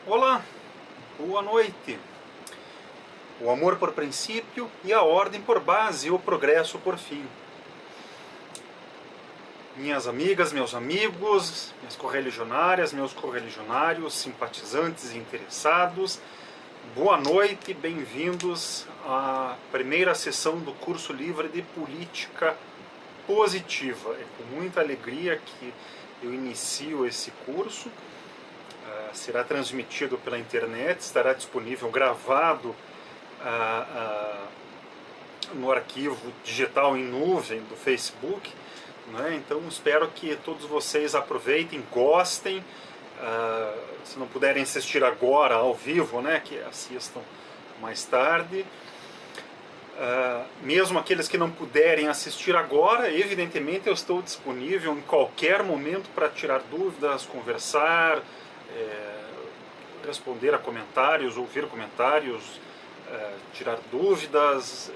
Olá, boa noite. O amor por princípio e a ordem por base, o progresso por fim. Minhas amigas, meus amigos, minhas correligionárias, meus correligionários, simpatizantes e interessados, boa noite, bem-vindos à primeira sessão do curso livre de Política Positiva. É com muita alegria que eu inicio esse curso. Será transmitido pela internet, estará disponível gravado no arquivo digital em nuvem do Facebook, né? Então espero que todos vocês aproveitem, gostem. Se não puderem assistir agora ao vivo, né, que assistam mais tarde. Mesmo aqueles que não puderem assistir agora, evidentemente eu estou disponível em qualquer momento para tirar dúvidas, conversar, responder a comentários, ouvir comentários, tirar dúvidas,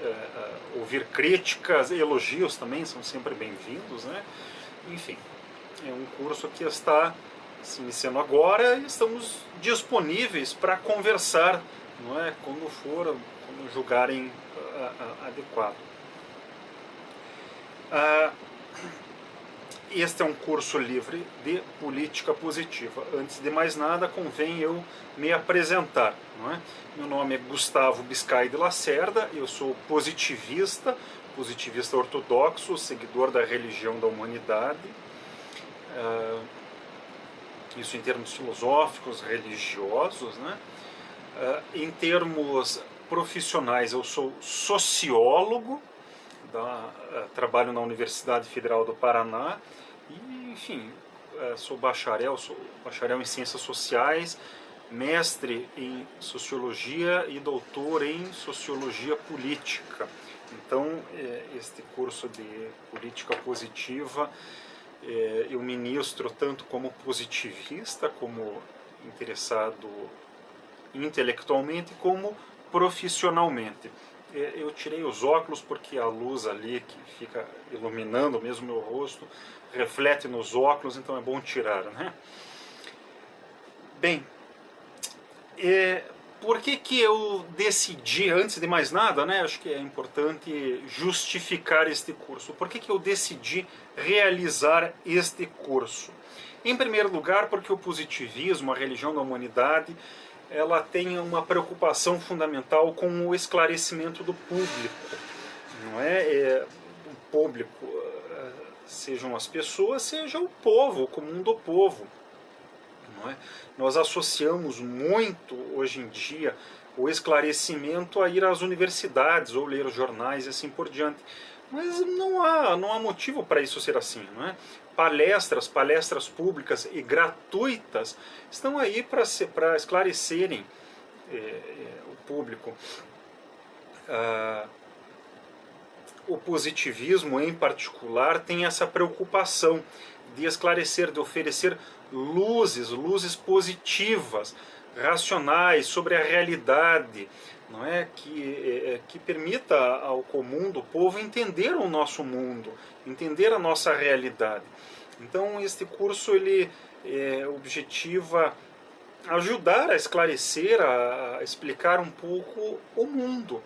ouvir críticas, elogios também são sempre bem-vindos, né? Enfim, é um curso que está se iniciando agora e estamos disponíveis para conversar, não é? Quando julgarem adequado. Este é um curso livre de política positiva. Antes de mais nada, convém eu me apresentar. Não é? Meu nome é Gustavo Biscay de Lacerda, eu sou positivista ortodoxo, seguidor da religião da humanidade. Isso em termos filosóficos, religiosos. Né? Em termos profissionais, eu sou sociólogo, trabalho na Universidade Federal do Paraná e, enfim, sou bacharel em Ciências Sociais, mestre em Sociologia e doutor em Sociologia Política. Então, este curso de Política Positiva eu ministro tanto como positivista, como interessado intelectualmente, como profissionalmente. Eu tirei os óculos porque a luz ali que fica iluminando mesmo meu rosto reflete nos óculos, então é bom tirar, né? Bem, por que eu decidi, antes de mais nada, né, acho que é importante justificar este curso. Por que eu decidi realizar este curso? Em primeiro lugar, porque o positivismo, a religião da humanidade, ela tem uma preocupação fundamental com o esclarecimento do público. Não é? O público, sejam as pessoas, seja o povo, o comum do povo. Não é? Nós associamos muito, hoje em dia, o esclarecimento a ir às universidades ou ler os jornais e assim por diante. Mas não há motivo para isso ser assim. Não é? Palestras públicas e gratuitas estão aí para esclarecerem o público. O positivismo, em particular, tem essa preocupação de esclarecer, de oferecer luzes positivas, racionais, sobre a realidade, não é? Que permita ao comum do povo entender o nosso mundo, entender a nossa realidade. Então, este curso ele objetiva ajudar a esclarecer, a explicar um pouco o mundo.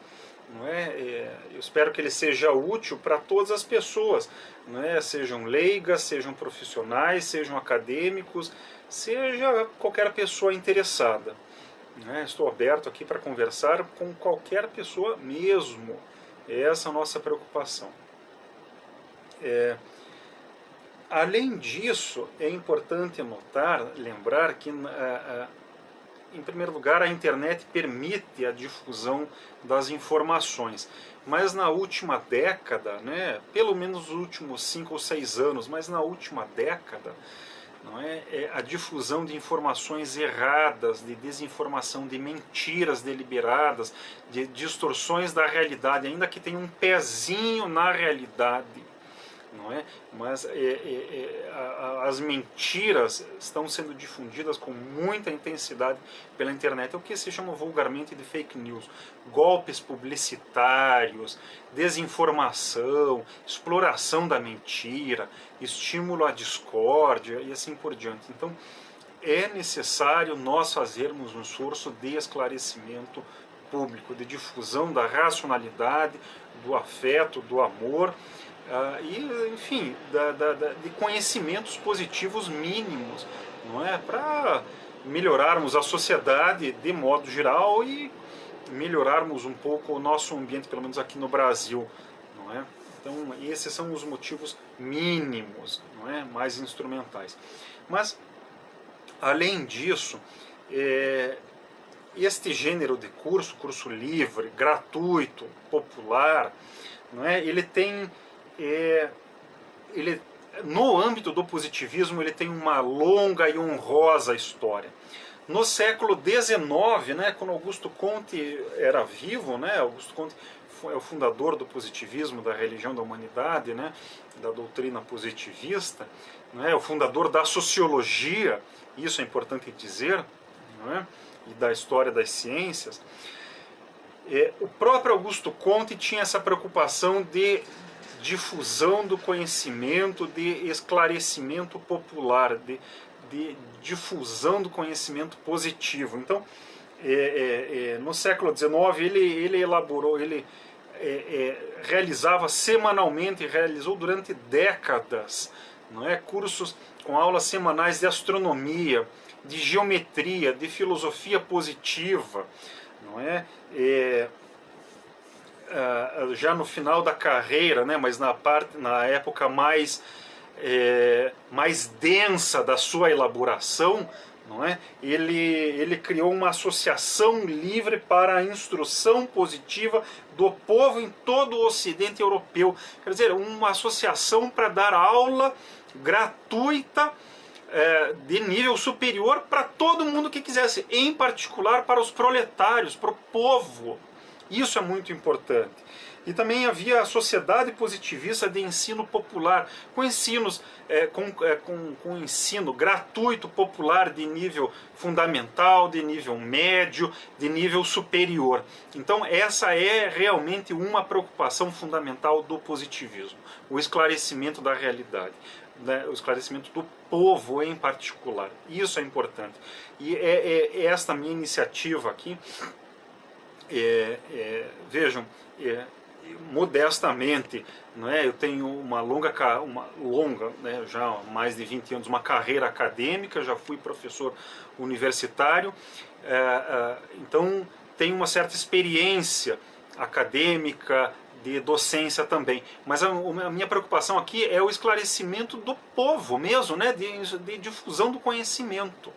Não é? Eu espero que ele seja útil para todas as pessoas, não é? Sejam leigas, sejam profissionais, sejam acadêmicos, seja qualquer pessoa interessada. Não é? Estou aberto aqui para conversar com qualquer pessoa mesmo. Essa é a nossa preocupação. Além disso, é importante lembrar que em primeiro lugar, a internet permite a difusão das informações, mas na última década, né, pelo menos nos últimos 5 ou 6 anos, mas na última década, não é a difusão de informações erradas, de desinformação, de mentiras deliberadas, de distorções da realidade, ainda que tenha um pezinho na realidade. Não é? Mas as mentiras estão sendo difundidas com muita intensidade pela internet. É o que se chama vulgarmente de fake news. Golpes publicitários, desinformação, exploração da mentira, estímulo à discórdia e assim por diante. Então, é necessário nós fazermos um esforço de esclarecimento público, de difusão da racionalidade, do afeto, do amor, e, enfim, de conhecimentos positivos mínimos, não é? Para melhorarmos a sociedade de modo geral e melhorarmos um pouco o nosso ambiente, pelo menos aqui no Brasil, não é? Então, esses são os motivos mínimos, não é? Mais instrumentais. Mas, além disso, este gênero de curso livre, gratuito, popular, não é? Ele tem, no âmbito do positivismo, ele tem uma longa e honrosa história. No século XIX, né, quando Augusto Comte era vivo, né, Augusto Comte é o fundador do positivismo, da religião da humanidade, né, da doutrina positivista, né, o fundador da sociologia, isso é importante dizer, não é? E da história das ciências. O próprio Augusto Comte tinha essa preocupação de difusão do conhecimento, de esclarecimento popular, de difusão do conhecimento positivo. Então, no século XIX, ele elaborou, ele realizava semanalmente, realizou durante décadas, não é, cursos com aulas semanais de astronomia, de geometria, de filosofia positiva, não é? Já no final da carreira, né, mas na época mais densa da sua elaboração, não é? Ele criou uma associação livre para a instrução positiva do povo em todo o Ocidente Europeu. Quer dizer, uma associação para dar aula gratuita de nível superior para todo mundo que quisesse, em particular para os proletários, para o povo. Isso é muito importante. E também havia a Sociedade Positivista de Ensino Popular, com ensinos, com ensino gratuito, popular, de nível fundamental, de nível médio, de nível superior. Então essa é realmente uma preocupação fundamental do positivismo, o esclarecimento da realidade, né, o esclarecimento do povo em particular. Isso é importante. E esta minha iniciativa aqui, vejam, modestamente, né, eu tenho uma longa, né, já há mais de 20 anos, uma carreira acadêmica, já fui professor universitário, então tenho uma certa experiência acadêmica, de docência também, mas a minha preocupação aqui é o esclarecimento do povo mesmo, né, de difusão do conhecimento.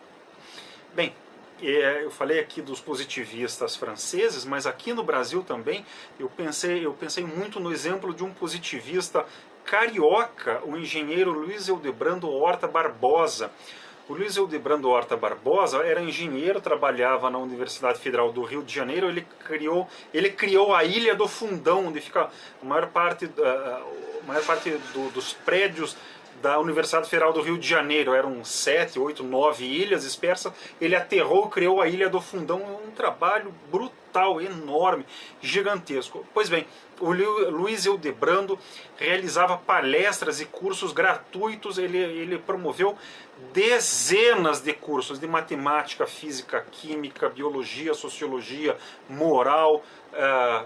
Bem, eu falei aqui dos positivistas franceses, mas aqui no Brasil também eu pensei muito no exemplo de um positivista carioca, o engenheiro Luiz Hildebrando Horta Barbosa. O Luiz Hildebrando Horta Barbosa era engenheiro, trabalhava na Universidade Federal do Rio de Janeiro. Ele criou a Ilha do Fundão, onde fica a maior parte dos prédios da Universidade Federal do Rio de Janeiro. Eram 7, 8, 9 ilhas dispersas. Ele aterrou e criou a Ilha do Fundão. Um trabalho brutal, enorme, gigantesco. Pois bem, o Luiz Hildebrando realizava palestras e cursos gratuitos. Ele promoveu dezenas de cursos de matemática, física, química, biologia, sociologia, moral,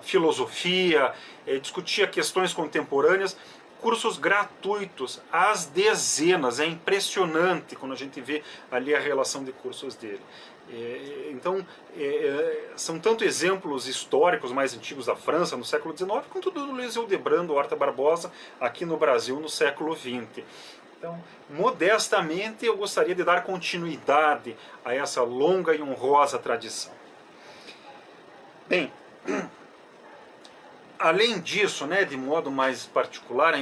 filosofia, discutia questões contemporâneas, cursos gratuitos, às dezenas. É impressionante quando a gente vê ali a relação de cursos dele. Então, são tanto exemplos históricos mais antigos da França no século XIX, quanto do Luiz Hildebrando Horta Barbosa aqui no Brasil no século XX. Então, modestamente, eu gostaria de dar continuidade a essa longa e honrosa tradição. Bem, além disso, né, de modo mais particular,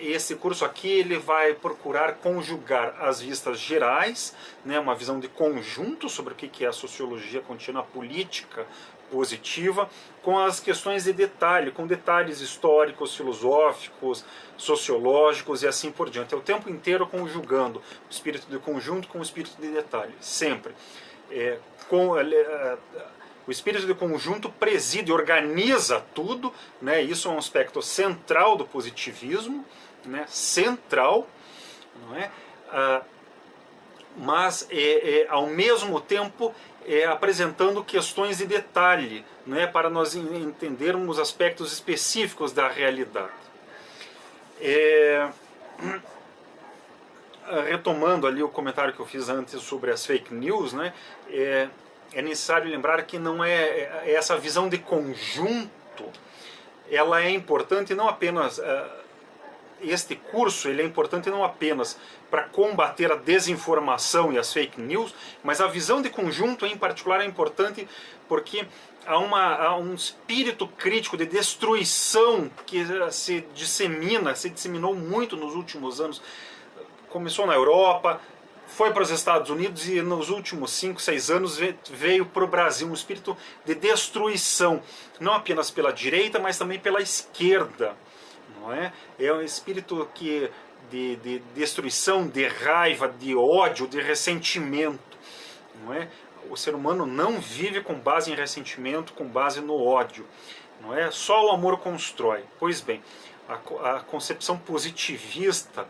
esse curso aqui ele vai procurar conjugar as vistas gerais, né, uma visão de conjunto sobre o que é a sociologia contínua política positiva, com as questões de detalhe, com detalhes históricos, filosóficos, sociológicos e assim por diante. É o tempo inteiro conjugando o espírito de conjunto com o espírito de detalhe, sempre. O espírito de conjunto preside, organiza tudo, né? Isso é um aspecto central do positivismo, né? Central, não é? mas ao mesmo tempo apresentando questões de detalhe, né, para nós entendermos aspectos específicos da realidade. Retomando ali o comentário que eu fiz antes sobre as fake news, né, é necessário lembrar que não essa visão de conjunto, ela é importante não apenas este curso, ele é importante não apenas para combater a desinformação e as fake news, mas a visão de conjunto em particular é importante porque há um espírito crítico de destruição que se disseminou muito nos últimos anos. Começou na Europa, foi para os Estados Unidos e nos últimos 5, 6 anos veio para o Brasil um espírito de destruição, não apenas pela direita, mas também pela esquerda. Não é? É um espírito de destruição, de raiva, de ódio, de ressentimento. Não é? O ser humano não vive com base em ressentimento, com base no ódio. Não é? Só o amor constrói. Pois bem, a concepção positivista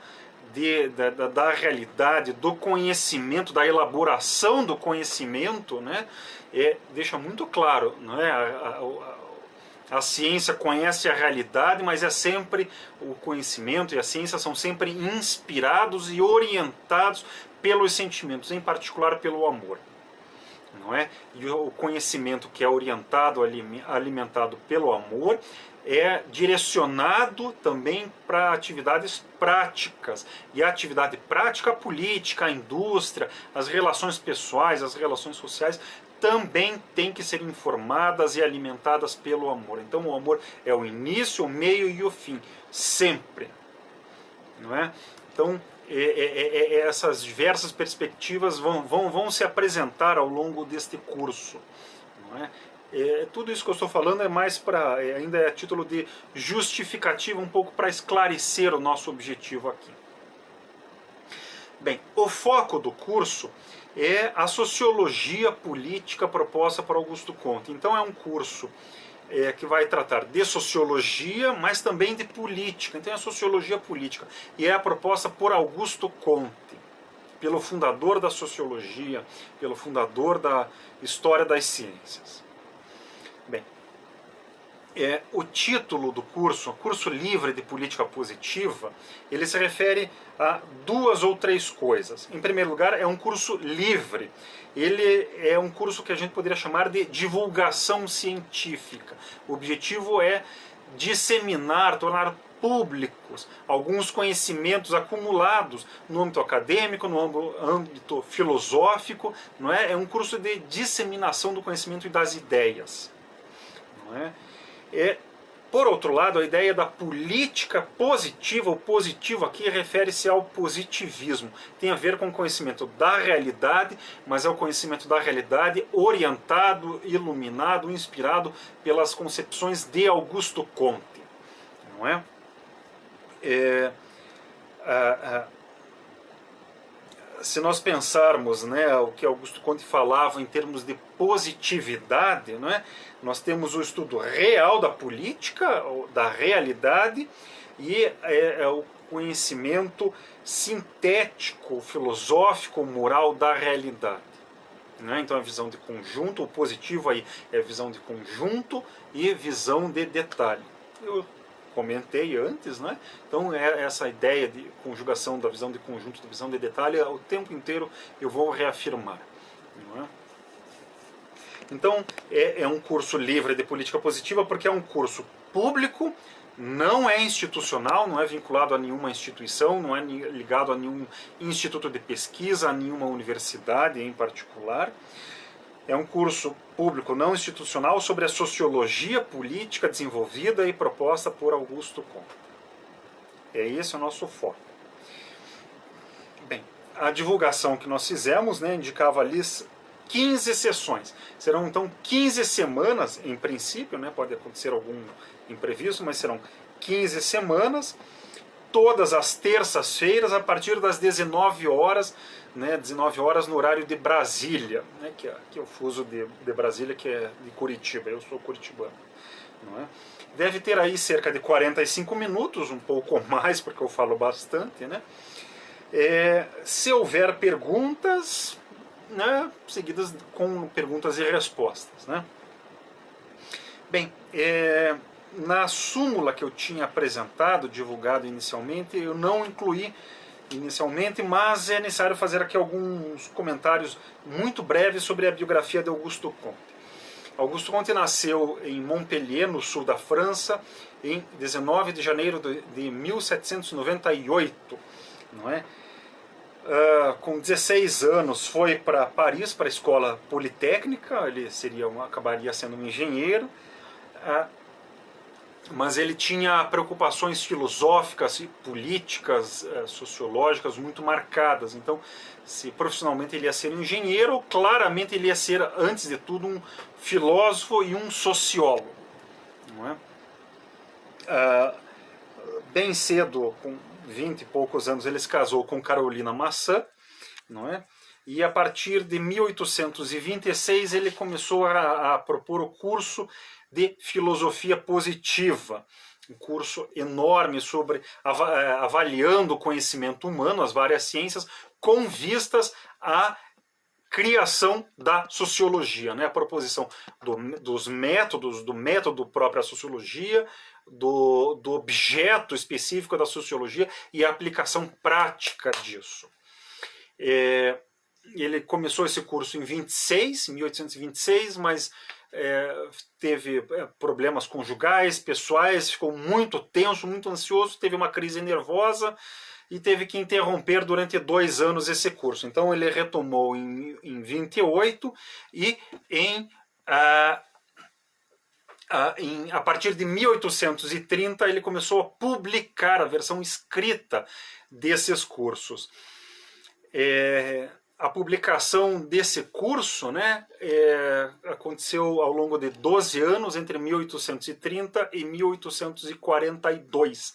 da realidade, do conhecimento, da elaboração do conhecimento, né, deixa muito claro, não é? A ciência conhece a realidade, mas é sempre o conhecimento e a ciência são sempre inspirados e orientados pelos sentimentos, em particular pelo amor. Não é? E o conhecimento que é orientado, alimentado pelo amor, é direcionado também para atividades práticas. E a atividade prática, a política, a indústria, as relações pessoais, as relações sociais, também tem que ser informadas e alimentadas pelo amor. Então o amor é o meio e o fim, sempre. Não é? Então essas diversas perspectivas vão se apresentar ao longo deste curso. Não é? Tudo isso que eu estou falando é mais para, ainda é a título de justificativa, um pouco para esclarecer o nosso objetivo aqui. Bem, o foco do curso é a sociologia política proposta por Augusto Comte. Então é um curso que vai tratar de sociologia, mas também de política. Então é a sociologia política. E é a proposta por Augusto Comte, pelo fundador da sociologia, pelo fundador da história das ciências. Bem, o título do curso livre de política positiva, ele se refere a 2 ou 3 coisas. Em primeiro lugar, é um curso livre. Ele é um curso que a gente poderia chamar de divulgação científica. O objetivo é disseminar, tornar públicos alguns conhecimentos acumulados no âmbito acadêmico, no âmbito filosófico. Não é? É um curso de disseminação do conhecimento e das ideias. Não é? Por outro lado, a ideia da política positiva, o positivo aqui refere-se ao positivismo. Tem a ver com o conhecimento da realidade, mas é o conhecimento da realidade orientado, iluminado, inspirado pelas concepções de Augusto Comte. Não é? Se nós pensarmos, né, o que Augusto Comte falava em termos de positividade, não é? Nós temos o estudo real da política, da realidade, e o conhecimento sintético, filosófico, moral da realidade. Né? Então a visão de conjunto, o positivo aí é visão de conjunto e visão de detalhe. Eu comentei antes, né? Então essa ideia de conjugação da visão de conjunto, da visão de detalhe, o tempo inteiro eu vou reafirmar. Não é? Então é um curso livre de política positiva porque é um curso público, não é institucional, não é vinculado a nenhuma instituição, não é ligado a nenhum instituto de pesquisa, a nenhuma universidade em particular. É um curso público não institucional sobre a sociologia política desenvolvida e proposta por Augusto Comte. Esse é o nosso foco. Bem, a divulgação que nós fizemos, né, indicava ali 15 sessões. Serão então 15 semanas, em princípio, né, pode acontecer algum imprevisto, mas serão 15 semanas, todas as terças-feiras, a partir das 19 horas, né, 19 horas no horário de Brasília, né, que é o fuso de Brasília, que é de Curitiba, eu sou curitibano. Não é? Deve ter aí cerca de 45 minutos, um pouco mais, porque eu falo bastante, né? Se houver perguntas, né, seguidas com perguntas e respostas, né? Bem, na súmula que eu tinha apresentado, divulgado inicialmente, eu não incluí inicialmente, mas é necessário fazer aqui alguns comentários muito breves sobre a biografia de Augusto Comte. Augusto Comte nasceu em Montpellier, no sul da França, em 19 de janeiro de 1798, não é? Com 16 anos foi para Paris, para a escola politécnica, ele acabaria sendo um engenheiro, mas ele tinha preocupações filosóficas e políticas, sociológicas muito marcadas. Então, se profissionalmente ele ia ser um engenheiro, claramente ele ia ser, antes de tudo, um filósofo e um sociólogo. Não é? Bem cedo, com 20 e poucos anos, ele se casou com Carolina Massin, não é? E a partir de 1826 ele começou a propor o curso de filosofia positiva, um curso enorme sobre avaliando o conhecimento humano, as várias ciências, com vistas à criação da sociologia, né? A proposição dos métodos, do método próprio da sociologia, do objeto específico da sociologia e a aplicação prática disso. Ele começou esse curso em 1826, mas teve problemas conjugais, pessoais, ficou muito tenso, muito ansioso, teve uma crise nervosa e teve que interromper durante 2 anos esse curso. Então ele retomou em 28 e a partir de 1830 ele começou a publicar a versão escrita desses cursos. A publicação desse curso, né, aconteceu ao longo de 12 anos, entre 1830 e 1842,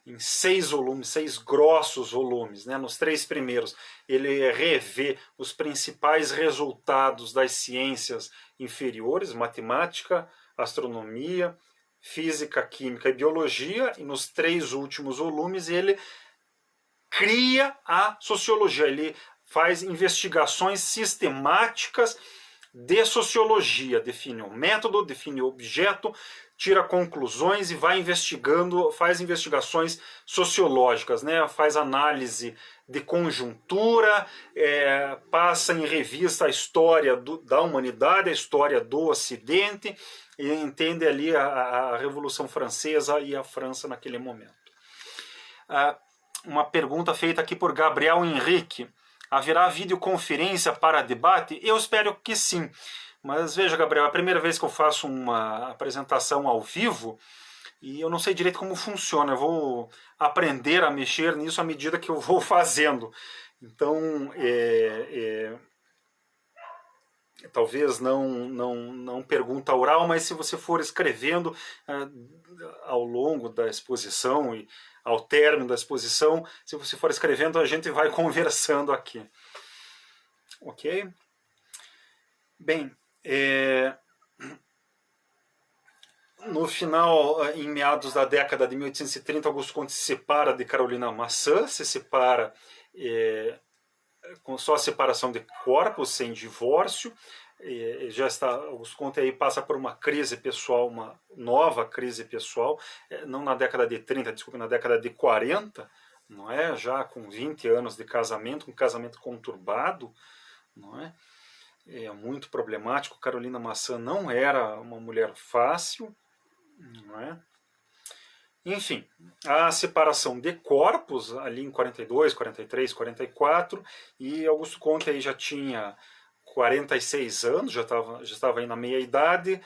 em 6 volumes, 6 grossos volumes, né, nos 3 primeiros. Ele revê os principais resultados das ciências inferiores, matemática, astronomia, física, química e biologia, e nos 3 últimos volumes ele cria a sociologia, ele faz investigações sistemáticas de sociologia, define o método, define o objeto, tira conclusões e vai investigando, faz investigações sociológicas, né? Faz análise de conjuntura, passa em revista a história da humanidade, a história do Ocidente, e entende ali a Revolução Francesa e a França naquele momento. Uma pergunta feita aqui por Gabriel Henrique. Haverá videoconferência para debate? Eu espero que sim. Mas veja, Gabriel, é a primeira vez que eu faço uma apresentação ao vivo e eu não sei direito como funciona. Eu vou aprender a mexer nisso à medida que eu vou fazendo. Então, talvez não pergunta oral, mas se você for escrevendo ao longo da exposição e ao término da exposição, se você for escrevendo, a gente vai conversando aqui. Ok? Bem, no final, em meados da década de 1830, Augusto Comte se separa de Carolina Massin, se separa com só a separação de corpos, sem divórcio. Já está, Augusto Comte aí passa por uma crise pessoal, uma nova crise pessoal, não na década de 30, desculpa, na década de 40, não é? Já com 20 anos de casamento, um casamento conturbado, não é? Muito problemático. Carolina Massin não era uma mulher fácil, não é? Enfim, a separação de corpos ali em 42, 43, 44, e Augusto Comte aí já tinha 46 anos, já estava aí na meia-idade,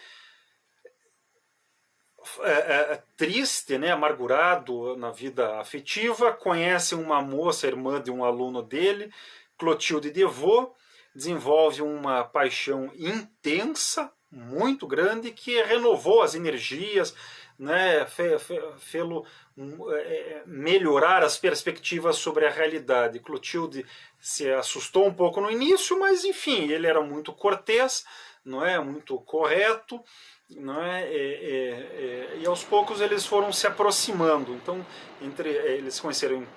triste, né, amargurado na vida afetiva, conhece uma moça, irmã de um aluno dele, Clotilde Devaux, desenvolve uma paixão intensa, muito grande, que renovou as energias, né, fê-lo melhorar as perspectivas sobre a realidade. Clotilde se assustou um pouco no início, mas enfim, ele era muito cortês, não é, muito correto, não é, e aos poucos eles foram se aproximando. Então, eles se conheceram em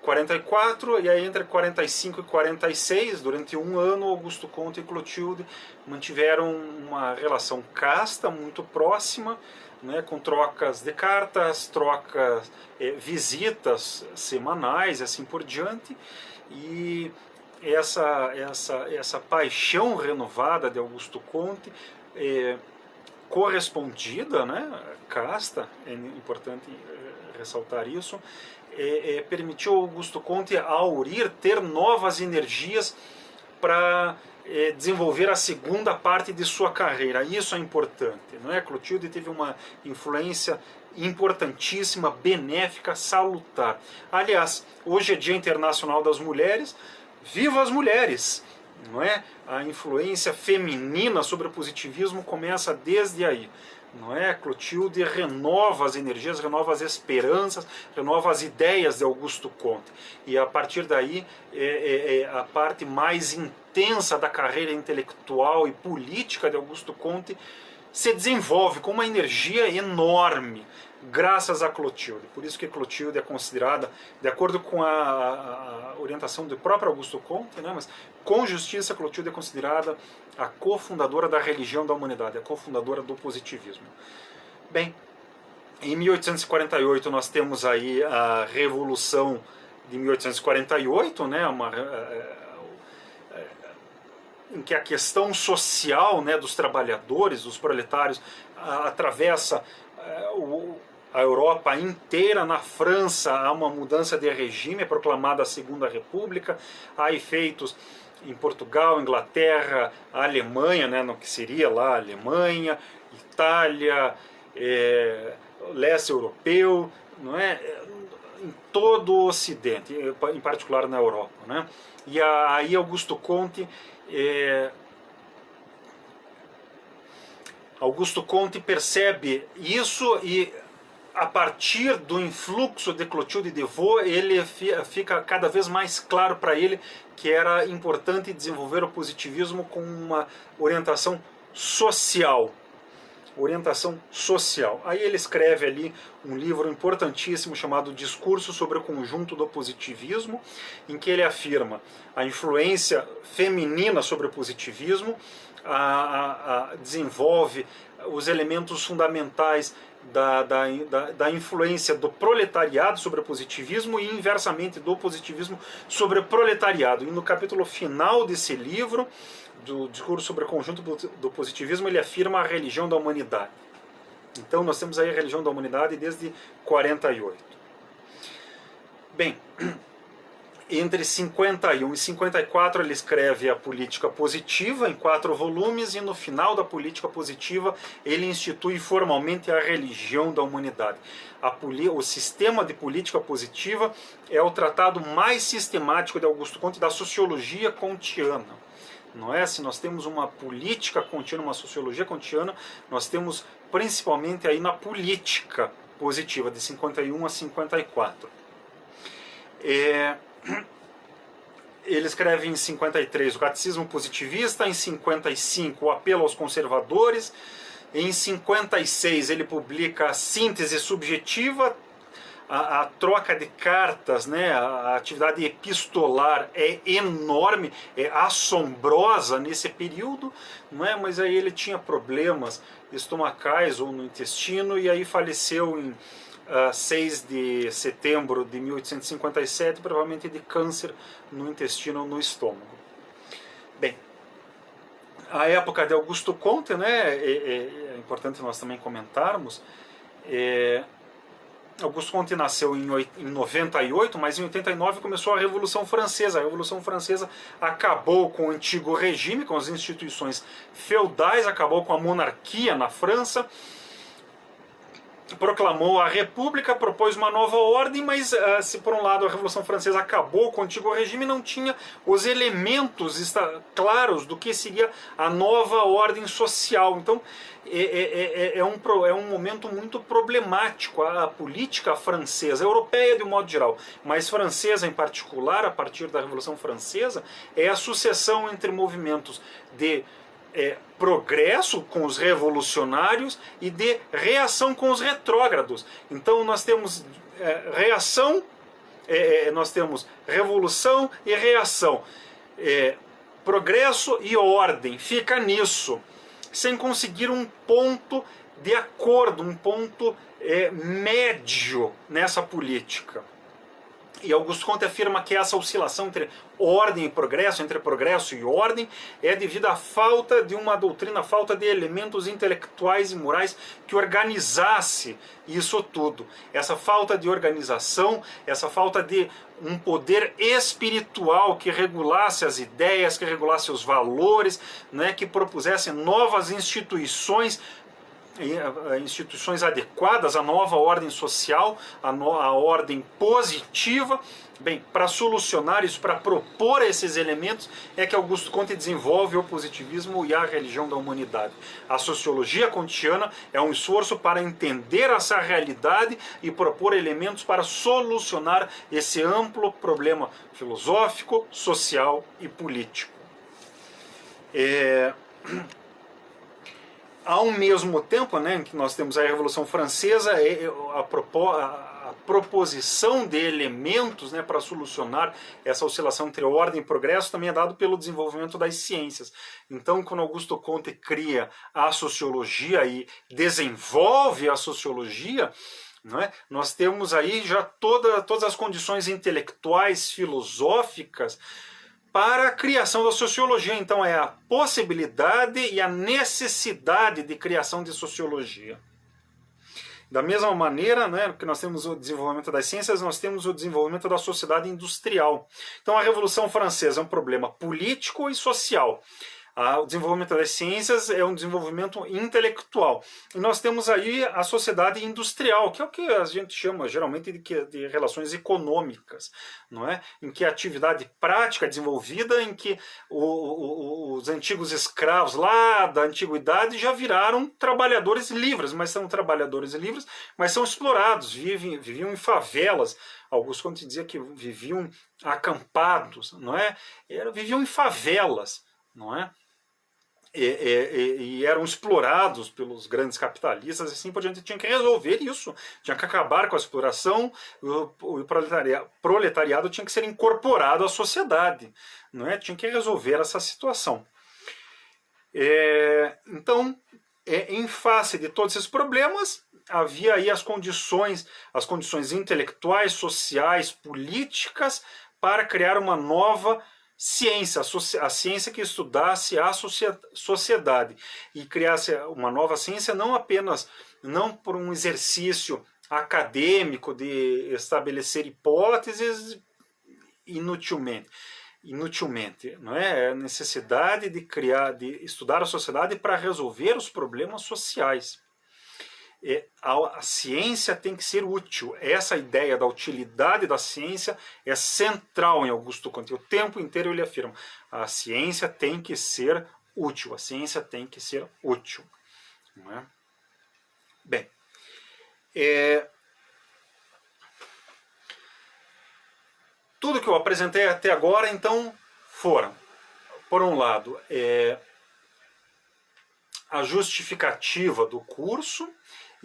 44, e aí entre 45 e 46, durante um ano, Augusto Comte e Clotilde mantiveram uma relação casta muito próxima, né, com trocas de cartas, trocas, visitas semanais e assim por diante, e essa paixão renovada de Augusto Comte, correspondida, né, casta, é importante ressaltar isso, permitiu ao Augusto Comte aurir, ter novas energias para desenvolver a segunda parte de sua carreira. Isso é importante, não é? Clotilde teve uma influência importantíssima, benéfica, salutar. Aliás, hoje é Dia Internacional das Mulheres. Viva as mulheres! Não é? A influência feminina sobre o positivismo começa desde aí. Não é? Clotilde renova as energias, renova as esperanças, renova as ideias de Augusto Comte. E a partir daí, a parte mais intensa da carreira intelectual e política de Augusto Comte se desenvolve com uma energia enorme, graças a Clotilde. Por isso que Clotilde é considerada, de acordo com a orientação do próprio Augusto Comte, né, mas com justiça, Clotilde é considerada a cofundadora da religião da humanidade, a cofundadora do positivismo. Bem, em 1848 nós temos aí a Revolução de 1848, né, em que a questão social, né, dos trabalhadores, dos proletários, atravessa a Europa inteira. Na França há uma mudança de regime, é proclamada a Segunda República, há efeitos em Portugal, Inglaterra, a Alemanha, né, no que seria lá a Alemanha, Itália, leste europeu, não é? Em todo o Ocidente, em particular na Europa, né? E aí Augusto Comte percebe isso, e a partir do influxo de Clotilde de Vaux, ele fica cada vez mais claro para ele que era importante desenvolver o positivismo com uma orientação social. Aí ele escreve ali um livro importantíssimo chamado Discurso sobre o Conjunto do Positivismo, em que ele afirma a influência feminina sobre o positivismo, desenvolve os elementos fundamentais da influência do proletariado sobre o positivismo e inversamente do positivismo sobre o proletariado. E no capítulo final desse livro, do Discurso sobre o Conjunto do Positivismo, ele afirma a religião da humanidade. Então nós temos aí a religião da humanidade desde 48. Bem, entre 51 e 54 ele escreve a Política Positiva em 4 volumes, e no final da Política Positiva ele institui formalmente a religião da humanidade. O sistema de política positiva é o tratado mais sistemático de Augusto Comte da sociologia kantiana. Não é? Se nós temos uma política contínua, uma sociologia kantiana, nós temos principalmente aí na política positiva, de 51 a 54. Ele escreve em 53 o Catecismo Positivista, em 55 o Apelo aos Conservadores, em 56 ele publica a Síntese Subjetiva, a troca de cartas, né, a atividade epistolar é enorme, é assombrosa nesse período, não é? Mas aí ele tinha problemas estomacais ou no intestino, e aí faleceu em 6 de setembro de 1857, provavelmente de câncer no intestino ou no estômago. Bem, a época de Augusto Comte, né, é importante nós também comentarmos. Augusto Comte nasceu em 98, mas em 89 começou a Revolução Francesa. A Revolução Francesa acabou com o antigo regime, com as instituições feudais, acabou com a monarquia na França, proclamou a República, propôs uma nova ordem, mas se por um lado a Revolução Francesa acabou com o antigo regime, não tinha os elementos claros do que seria a nova ordem social. Então é um momento muito problemático. A política francesa, europeia de um modo geral, mas francesa em particular, a partir da Revolução Francesa, é a sucessão entre movimentos de progresso com os revolucionários e de reação com os retrógrados. Então nós temos reação nós temos revolução e reação, progresso e ordem, fica nisso, sem conseguir um ponto de acordo, um ponto médio nessa política. E Augusto Comte afirma que essa oscilação entre ordem e progresso, entre progresso e ordem, é devido à falta de uma doutrina, à falta de elementos intelectuais e morais que organizasse isso tudo. Essa falta de organização, essa falta de um poder espiritual que regulasse as ideias, que regulasse os valores, né, que propusesse novas instituições adequadas à nova ordem social, à ordem positiva. Bem, para solucionar isso, para propor esses elementos, é que Augusto Comte desenvolve o positivismo e a religião da humanidade. A sociologia kantiana é um esforço para entender essa realidade e propor elementos para solucionar esse amplo problema filosófico, social e político. Ao mesmo tempo, né, que nós temos a Revolução Francesa, a proposição de elementos, né, para solucionar essa oscilação entre ordem e progresso também é dado pelo desenvolvimento das ciências. Então, quando Augusto Comte cria a sociologia e desenvolve a sociologia, né, nós temos aí já todas as condições intelectuais, filosóficas, para a criação da sociologia. Então é a possibilidade e a necessidade de criação de sociologia. Da mesma maneira, né, que nós temos o desenvolvimento das ciências, nós temos o desenvolvimento da sociedade industrial. Então a Revolução Francesa é um problema político e social. O desenvolvimento das ciências é um desenvolvimento intelectual. E nós temos aí a sociedade industrial, que é o que a gente chama geralmente de relações econômicas, não é? Em que a atividade prática é desenvolvida, em que os antigos escravos lá da antiguidade já viraram trabalhadores livres, mas são trabalhadores livres, mas são explorados, viviam em favelas. Augusto Comte dizia que viviam acampados, não é? Viviam em favelas, não é? E eram explorados pelos grandes capitalistas, e assim por diante. Tinha que resolver isso, tinha que acabar com a exploração, o proletariado tinha que ser incorporado à sociedade, não é? Tinha que resolver essa situação. Então, em face de todos esses problemas, havia aí as condições intelectuais, sociais, políticas, para criar uma nova ciência, a ciência que estudasse a sociedade e criasse uma nova ciência não por um exercício acadêmico de estabelecer hipóteses inutilmente, não é? A necessidade de estudar a sociedade para resolver os problemas sociais. A ciência tem que ser útil. Essa ideia da utilidade da ciência é central em Augusto Comte. O tempo inteiro ele afirma: a ciência tem que ser útil, a ciência tem que ser útil. Não é? Bem, tudo que eu apresentei até agora, então, foram, por um lado, a justificativa do curso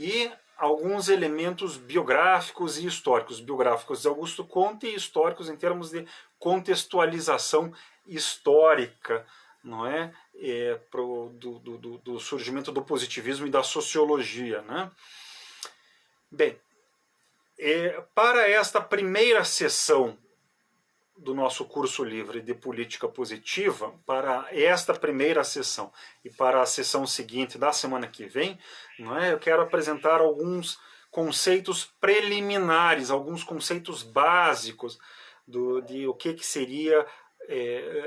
e alguns elementos biográficos e históricos. Biográficos de Augusto Comte e históricos em termos de contextualização histórica, não é? Do surgimento do positivismo e da sociologia, né? Bem, para esta primeira sessão do nosso curso livre de política positiva, para esta primeira sessão e para a sessão seguinte da semana que vem, não é? Eu quero apresentar alguns conceitos preliminares, alguns conceitos básicos de o que seria,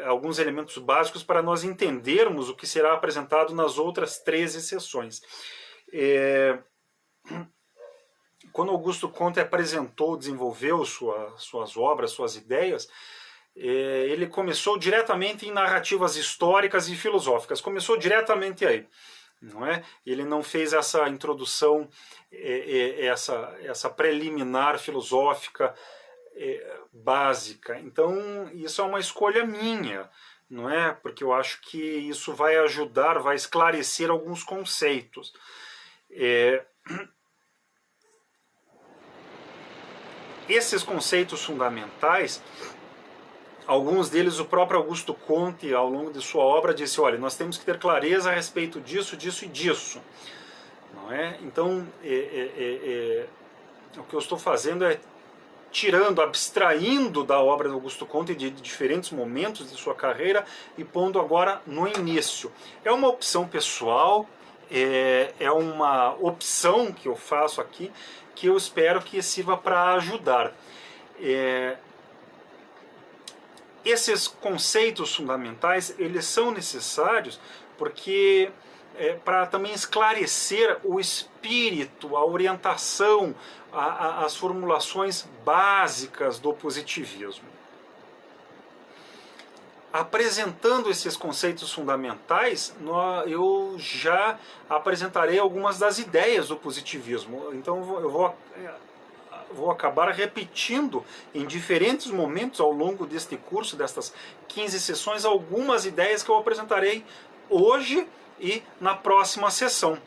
alguns elementos básicos para nós entendermos o que será apresentado nas outras 13 sessões. Quando Augusto Comte apresentou, desenvolveu suas obras, suas ideias, ele começou diretamente em narrativas históricas e filosóficas. Começou diretamente aí, não é? Ele não fez essa introdução, essa preliminar filosófica básica. Então, isso é uma escolha minha, não é? Porque eu acho que isso vai ajudar, vai esclarecer alguns conceitos. esses conceitos fundamentais, alguns deles o próprio Augusto Comte, ao longo de sua obra, disse, olha, nós temos que ter clareza a respeito disso, disso e disso. Não é? Então, o que eu estou fazendo é tirando, abstraindo da obra do Augusto Comte de diferentes momentos de sua carreira e pondo agora no início. É uma opção pessoal, é uma opção que eu faço aqui, que eu espero que sirva para ajudar. Esses conceitos fundamentais, eles são necessários porque para também esclarecer o espírito, a orientação, as formulações básicas do positivismo. Apresentando esses conceitos fundamentais, eu já apresentarei algumas das ideias do positivismo. Então eu vou acabar repetindo em diferentes momentos ao longo deste curso, destas 15 sessões, algumas ideias que eu apresentarei hoje e na próxima sessão.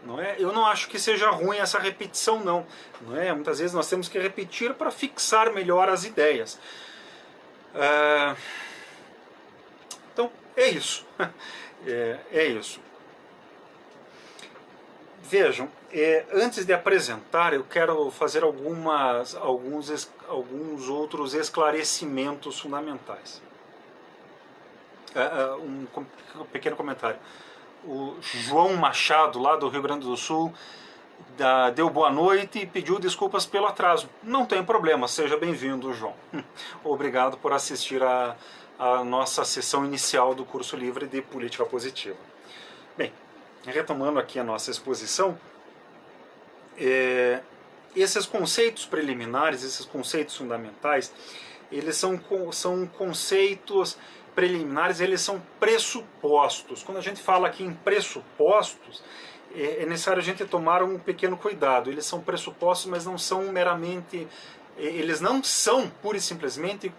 Não é? Eu não acho que seja ruim essa repetição, não. É? Muitas vezes nós temos que repetir para fixar melhor as ideias. Então, é isso. É isso. Vejam, antes de apresentar, eu quero fazer alguns outros esclarecimentos fundamentais. Um pequeno comentário. O João Machado, lá do Rio Grande do Sul, deu boa noite e pediu desculpas pelo atraso. Não tem problema, seja bem-vindo, João. Obrigado por assistir a nossa sessão inicial do curso livre de Política Positiva. Bem, retomando aqui a nossa exposição, esses conceitos preliminares, esses conceitos fundamentais, eles são conceitos preliminares, eles são pressupostos. Quando a gente fala aqui em pressupostos, é necessário a gente tomar um pequeno cuidado. Eles são pressupostos, mas não são meramente... Eles não são, pura e simplesmente,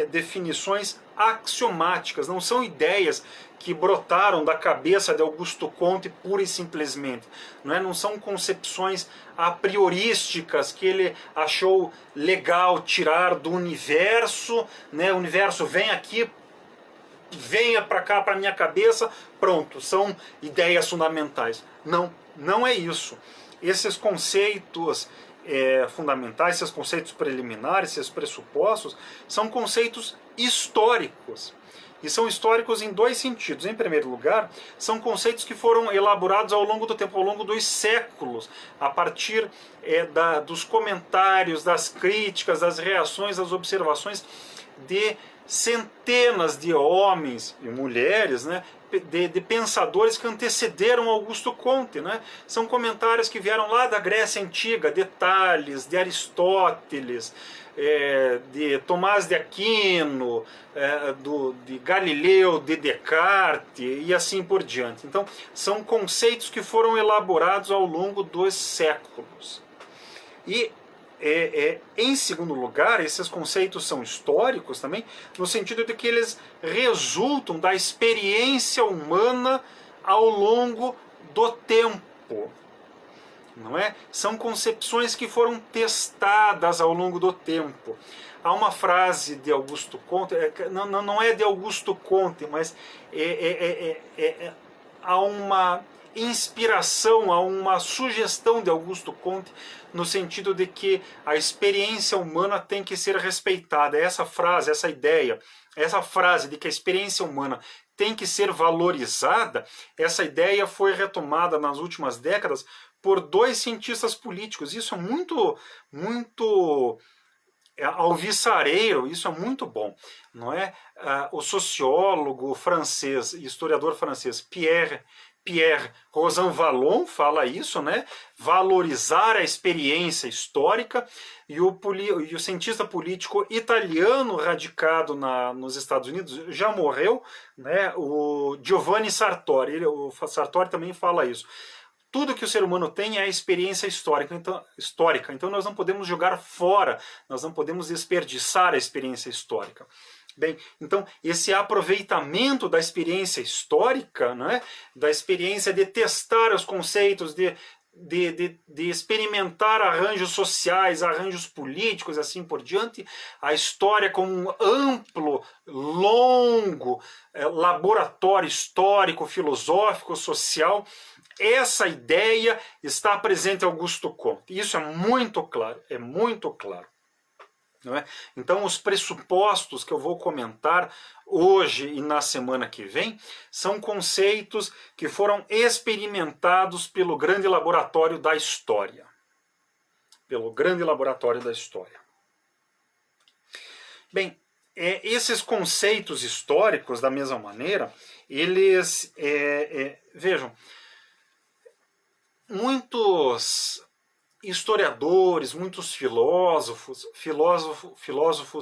definições axiomáticas, não são ideias que brotaram da cabeça de Augusto Comte pura e simplesmente. Não são concepções a priorísticas que ele achou legal tirar do universo, o universo vem aqui, venha para cá, para minha cabeça, pronto, são ideias fundamentais. Não é isso. Esses conceitos fundamentais, esses conceitos preliminares, esses pressupostos, são conceitos históricos. E são históricos em dois sentidos. Em primeiro lugar, são conceitos que foram elaborados ao longo do tempo, ao longo dos séculos, a partir dos comentários, das críticas, das reações, das observações de centenas de homens e mulheres, de pensadores que antecederam Augusto Comte. São comentários que vieram lá da Grécia Antiga, de Tales, de Aristóteles, de Tomás de Aquino, de Galileu, de Descartes e assim por diante. Então, são conceitos que foram elaborados ao longo dos séculos. E em segundo lugar, esses conceitos são históricos também, no sentido de que eles resultam da experiência humana ao longo do tempo. Não é? São concepções que foram testadas ao longo do tempo. Há uma frase de Augusto Comte, não é de Augusto Comte, mas há uma inspiração, há uma sugestão de Augusto Comte no sentido de que a experiência humana tem que ser respeitada. Essa frase, essa ideia, essa frase de que a experiência humana tem que ser valorizada, essa ideia foi retomada nas últimas décadas por dois cientistas políticos. Isso é muito alvissareiro, isso é muito bom, não é? O sociólogo francês, historiador francês Pierre Rosanvallon fala isso, valorizar a experiência histórica, e o cientista político italiano radicado nos Estados Unidos, já morreu, o Giovanni Sartori. O Sartori também fala isso. Tudo que o ser humano tem é a experiência histórica, então nós não podemos jogar fora, nós não podemos desperdiçar a experiência histórica. Bem, então esse aproveitamento da experiência histórica, da experiência de testar os conceitos, de de experimentar arranjos sociais, arranjos políticos, assim por diante, a história como um amplo, longo laboratório histórico, filosófico, social. Essa ideia está presente em Augusto Comte. Isso é muito claro, é muito claro. Não é? Então, os pressupostos que eu vou comentar hoje e na semana que vem são conceitos que foram experimentados pelo grande laboratório da história. Pelo grande laboratório da história. Bem, esses conceitos históricos, da mesma maneira, eles, vejam, muitos historiadores, muitos filósofos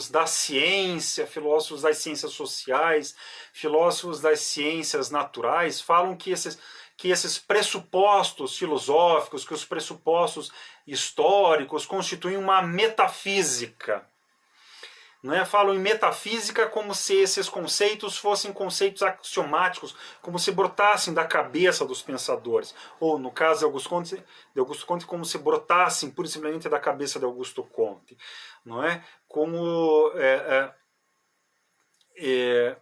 da ciência, filósofos das ciências sociais, filósofos das ciências naturais, falam que esses pressupostos filosóficos, que os pressupostos históricos constituem uma metafísica. Não é? Falam em metafísica como se esses conceitos fossem conceitos axiomáticos, como se brotassem da cabeça dos pensadores. Ou, no caso de Augusto Comte, como se brotassem pura e simplesmente da cabeça de Augusto Comte. Não é? Como, e,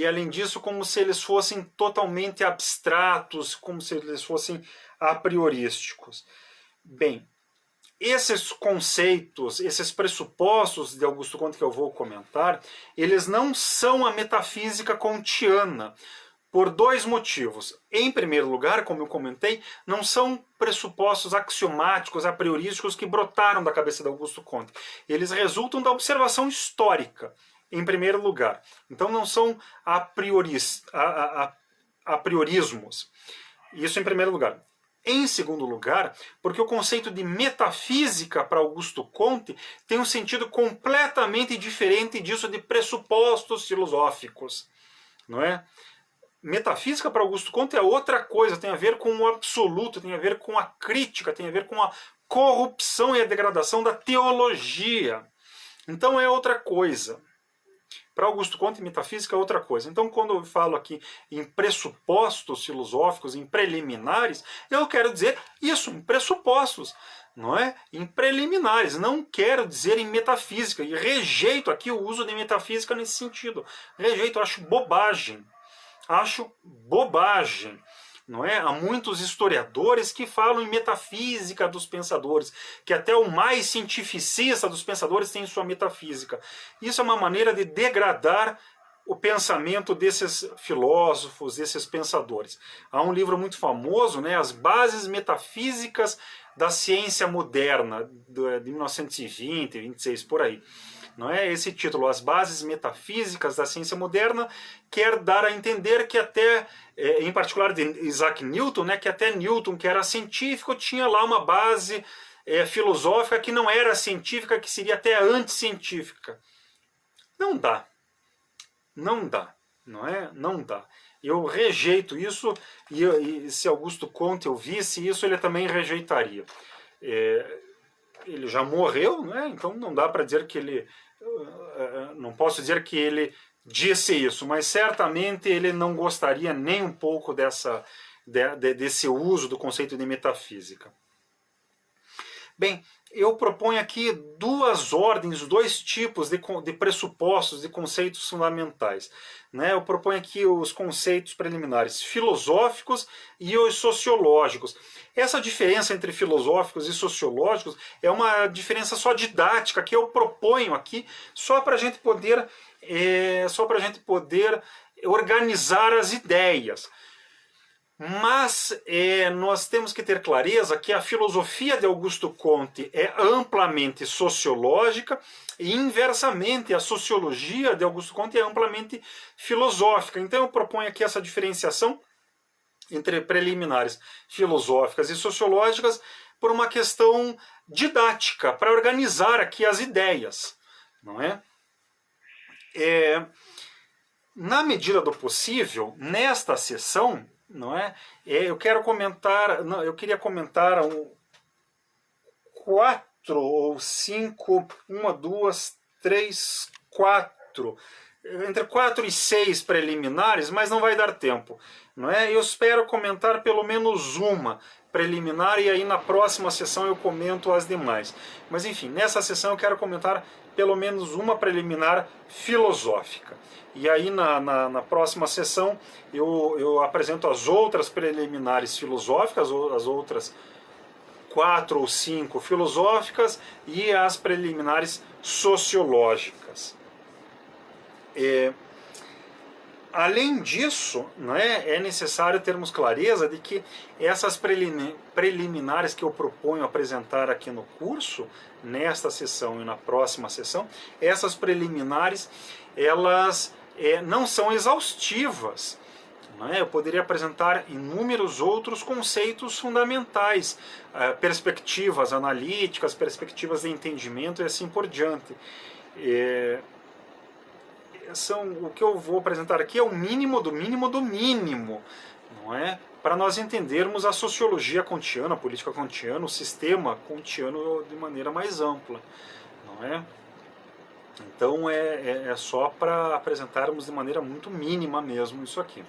além disso, como se eles fossem totalmente abstratos, como se eles fossem a priorísticos. Bem, esses conceitos, esses pressupostos de Augusto Comte que eu vou comentar, eles não são a metafísica kantiana, por dois motivos. Em primeiro lugar, como eu comentei, não são pressupostos axiomáticos, a priorísticos que brotaram da cabeça de Augusto Comte. Eles resultam da observação histórica, em primeiro lugar. Então não são a priorismos. Isso em primeiro lugar. Em segundo lugar, porque o conceito de metafísica para Augusto Comte tem um sentido completamente diferente disso de pressupostos filosóficos, não é? Metafísica para Augusto Comte é outra coisa, tem a ver com o absoluto, tem a ver com a crítica, tem a ver com a corrupção e a degradação da teologia. Então é outra coisa. Para Augusto Comte, metafísica é outra coisa. Então, quando eu falo aqui em pressupostos filosóficos, em preliminares, eu quero dizer isso, em pressupostos, não é? Em preliminares. Não quero dizer em metafísica. E rejeito aqui o uso de metafísica nesse sentido. Rejeito, acho bobagem. Acho bobagem. Não é? Há muitos historiadores que falam em metafísica dos pensadores, que até o mais cientificista dos pensadores tem sua metafísica. Isso é uma maneira de degradar o pensamento desses filósofos, desses pensadores. Há um livro muito famoso, né, As Bases Metafísicas da Ciência Moderna, de 1920, 26, por aí. Não é? Esse título, As Bases Metafísicas da Ciência Moderna, quer dar a entender que até, em particular de Isaac Newton, né, que até Newton, que era científico, tinha lá uma base filosófica que não era científica, que seria até anticientífica. Não dá. Não dá. Não é? Não dá. Eu rejeito isso, e se Augusto Comte ouvisse isso, ele também rejeitaria. Ele já morreu, né? Então não dá para dizer que ele... Não posso dizer que ele disse isso, mas certamente ele não gostaria nem um pouco desse uso do conceito de metafísica. Bem, eu proponho aqui duas ordens, dois tipos de pressupostos, de conceitos fundamentais. Né? Eu proponho aqui os conceitos preliminares filosóficos e os sociológicos. Essa diferença entre filosóficos e sociológicos é uma diferença só didática que eu proponho aqui só para a gente poder organizar as ideias. Mas nós temos que ter clareza que a filosofia de Augusto Comte é amplamente sociológica e, inversamente, a sociologia de Augusto Comte é amplamente filosófica. Então eu proponho aqui essa diferenciação entre preliminares filosóficas e sociológicas por uma questão didática, para organizar aqui as ideias. Não é? Na medida do possível, nesta sessão, não é? Eu queria comentar 4 ou 5, 1, 2, 3, 4 entre 4 e 6 preliminares, mas não vai dar tempo, não é? Eu espero comentar pelo menos uma preliminar e aí na próxima sessão eu comento as demais. Mas enfim, nessa sessão eu quero comentar pelo menos uma preliminar filosófica. E aí na próxima sessão eu apresento as outras preliminares filosóficas, as outras 4 ou 5 filosóficas e as preliminares sociológicas. Além disso, é necessário termos clareza de que essas preliminares que eu proponho apresentar aqui no curso, nesta sessão e na próxima sessão, essas preliminares, elas não são exaustivas. Eu poderia apresentar inúmeros outros conceitos fundamentais, perspectivas analíticas, perspectivas de entendimento e assim por diante. O que eu vou apresentar aqui é o mínimo do mínimo do mínimo, não é? Para nós entendermos a sociologia kantiana, a política kantiana, o sistema kantiano de maneira mais ampla, não é? Então é só para apresentarmos de maneira muito mínima mesmo isso aqui.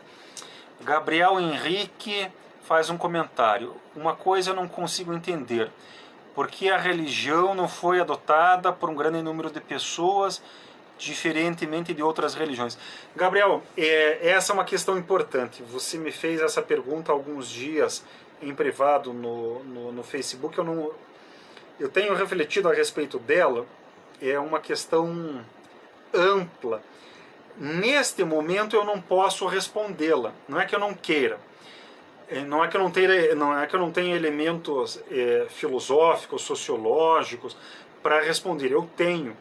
Gabriel Henrique faz um comentário. Uma coisa eu não consigo entender. Por que a religião não foi adotada por um grande número de pessoas, diferentemente de outras religiões? Gabriel, essa é uma questão importante. Você me fez essa pergunta há alguns dias em privado no Facebook. Eu tenho refletido a respeito dela. É uma questão ampla. Neste momento eu não posso respondê-la. Não é que eu não queira. Não é que eu não tenha elementos filosóficos, sociológicos para responder. Eu tenho.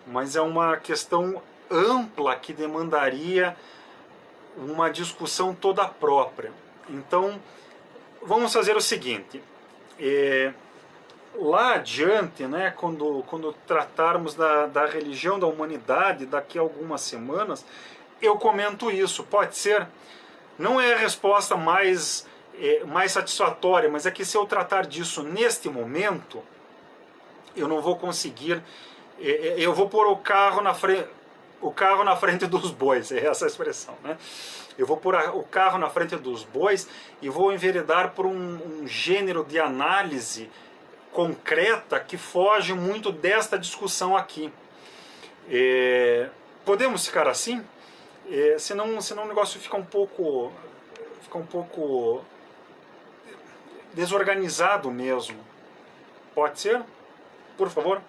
Mas é uma questão ampla que demandaria uma discussão toda própria. Então, vamos fazer o seguinte. Lá adiante, quando tratarmos da religião da humanidade, daqui a algumas semanas, eu comento isso. Pode ser? Não é a resposta mais satisfatória, mas é que se eu tratar disso neste momento, eu não vou conseguir... Eu vou pôr o carro na frente dos bois, é essa a expressão, né? Eu vou pôr o carro na frente dos bois e vou enveredar por um gênero de análise concreta que foge muito desta discussão aqui. Podemos ficar assim? Senão o negócio fica um pouco desorganizado mesmo. Pode ser? Por favor?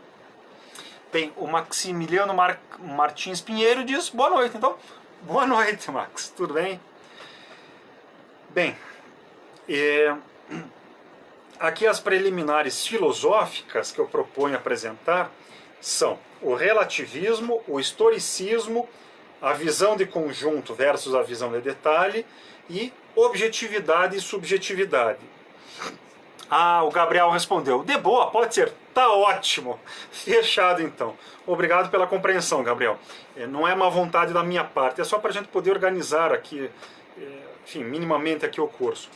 Bem, o Maximiliano Martins Pinheiro diz boa noite. Então, boa noite, Max. Tudo bem? Bem, aqui as preliminares filosóficas que eu proponho apresentar são o relativismo, o historicismo, a visão de conjunto versus a visão de detalhe e objetividade e subjetividade. Ah, o Gabriel respondeu. De boa, pode ser. Tá ótimo. Fechado, então. Obrigado pela compreensão, Gabriel. Não é má vontade da minha parte, é só para a gente poder organizar aqui, enfim, minimamente aqui o curso.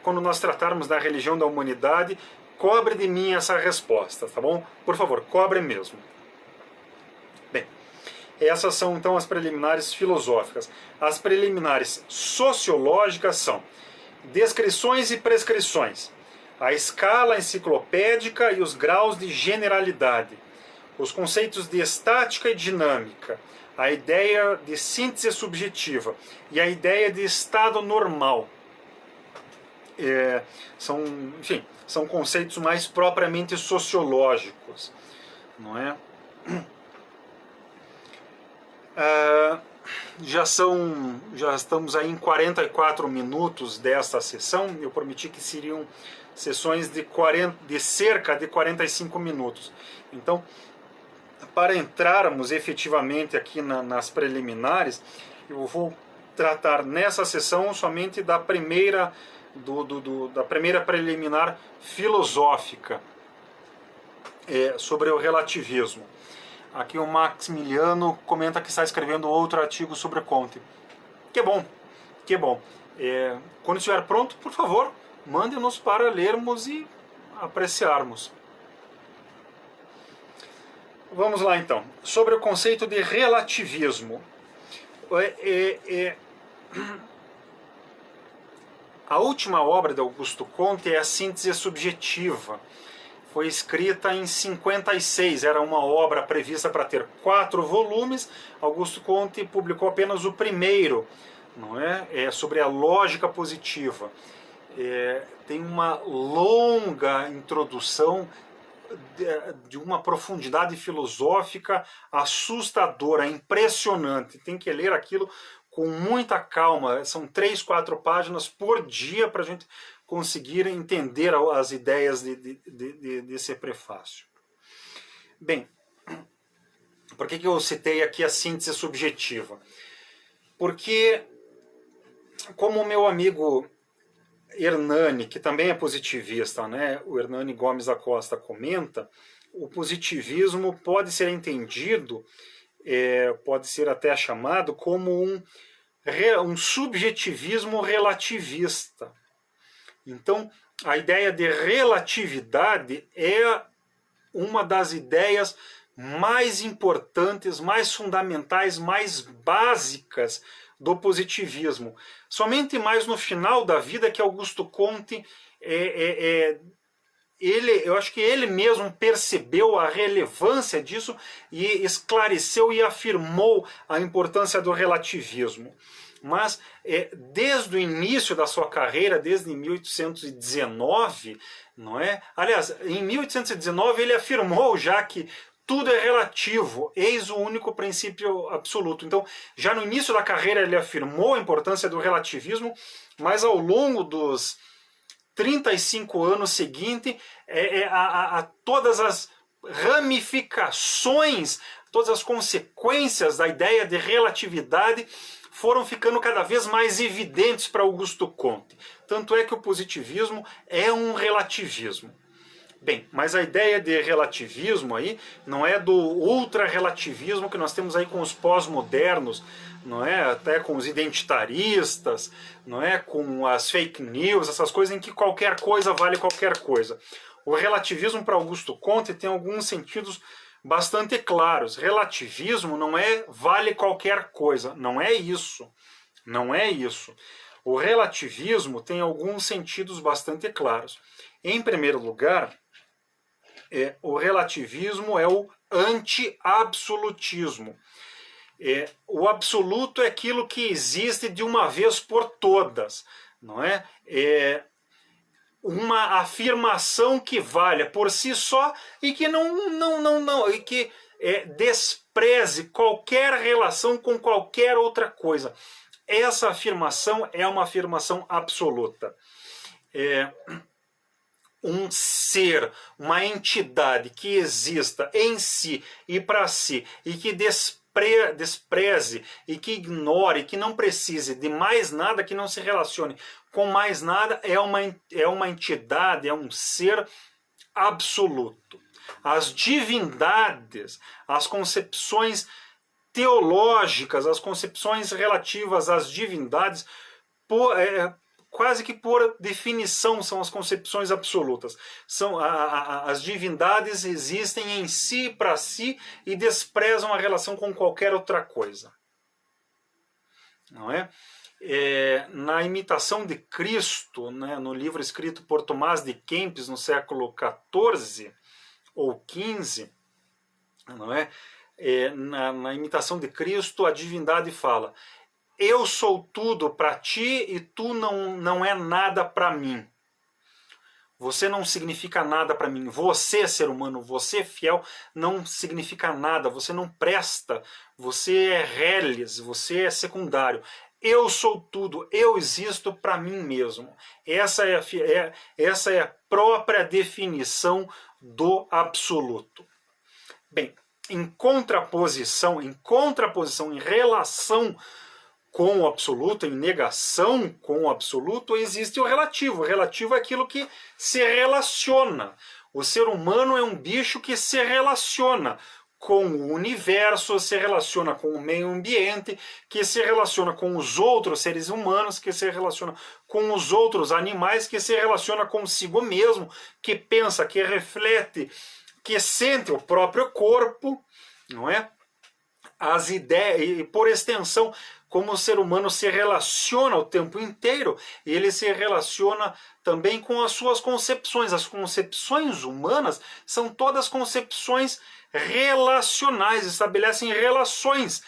Quando nós tratarmos da religião da humanidade, cobre de mim essa resposta, tá bom? Por favor, cobre mesmo. Bem, essas são então as preliminares filosóficas. As preliminares sociológicas são descrições e prescrições, a escala enciclopédica e os graus de generalidade, os conceitos de estática e dinâmica, a ideia de síntese subjetiva e a ideia de estado normal. São conceitos mais propriamente sociológicos, não é? Já estamos aí em 44 minutos desta sessão. Eu prometi que seriam sessões de cerca de 45 minutos. Então, para entrarmos efetivamente aqui nas preliminares, eu vou tratar nessa sessão somente da primeira preliminar filosófica, sobre o relativismo. Aqui o Maximiliano comenta que está escrevendo outro artigo sobre Comte. Que bom, que bom. Quando estiver pronto, por favor, mande-nos para lermos e apreciarmos. Vamos lá então, sobre o conceito de relativismo. A última obra de Augusto Comte é a Síntese Subjetiva. Foi escrita em 56, era uma obra prevista para ter 4 volumes. Augusto Comte publicou apenas o primeiro, não é? É sobre a lógica positiva. Tem uma longa introdução de uma profundidade filosófica assustadora, impressionante. Tem que ler aquilo com muita calma. São 3, 4 páginas por dia para a gente conseguir entender as ideias desse prefácio. Bem, por que eu citei aqui a síntese subjetiva? Porque, como o meu amigo Hernani, que também é positivista, né? O Hernani Gomes da Costa comenta, o positivismo pode ser entendido, pode ser até chamado como um subjetivismo relativista. Então, a ideia de relatividade é uma das ideias mais importantes, mais fundamentais, mais básicas do positivismo. Somente mais no final da vida que Augusto Comte, eu acho que ele mesmo percebeu a relevância disso e esclareceu e afirmou a importância do relativismo. Mas desde o início da sua carreira, desde 1819, não é? Aliás, em 1819 ele afirmou já que tudo é relativo, eis o único princípio absoluto. Então, já no início da carreira ele afirmou a importância do relativismo, mas ao longo dos 35 anos seguintes, todas as ramificações, todas as consequências da ideia de relatividade foram ficando cada vez mais evidentes para Augusto Comte. Tanto é que o positivismo é um relativismo. Bem, mas a ideia de relativismo aí não é do ultra-relativismo que nós temos aí com os pós-modernos, não é? Até com os identitaristas, não é? Com as fake news, essas coisas em que qualquer coisa vale qualquer coisa. O relativismo para Augusto Comte tem alguns sentidos bastante claros. Relativismo não é vale qualquer coisa, não é isso. Não é isso. O relativismo tem alguns sentidos bastante claros. Em primeiro lugar, o relativismo é o anti-absolutismo. O absoluto é aquilo que existe de uma vez por todas, não é? Uma afirmação que valha por si só e que e que despreze qualquer relação com qualquer outra coisa. Essa afirmação é uma afirmação absoluta. Um ser, uma entidade que exista em si e para si e que despreze e que ignore, que não precise de mais nada, que não se relacione com mais nada, é uma entidade, é um ser absoluto. As divindades, as concepções teológicas, as concepções relativas às divindades, quase que por definição são as concepções absolutas. As divindades existem em si, para si, e desprezam a relação com qualquer outra coisa. Não é? Na Imitação de Cristo, né, no livro escrito por Tomás de Kempis no século XIV ou XV, não é? Na Imitação de Cristo, a divindade fala: eu sou tudo para ti e tu não é nada para mim. Você não significa nada para mim. Você, ser humano, você, fiel, não significa nada. Você não presta. Você é reles, você é secundário. Eu sou tudo, eu existo para mim mesmo. Essa é a própria definição do absoluto. Bem, em contraposição, em relação com o absoluto, em negação com o absoluto, existe o relativo. O relativo é aquilo que se relaciona. O ser humano é um bicho que se relaciona com o universo, se relaciona com o meio ambiente, que se relaciona com os outros seres humanos, que se relaciona com os outros animais, que se relaciona consigo mesmo, que pensa, que reflete, que sente o próprio corpo, não é? As ideias, e por extensão, como o ser humano se relaciona o tempo inteiro, ele se relaciona também com as suas concepções. As concepções humanas são todas concepções relacionais, estabelecem relações.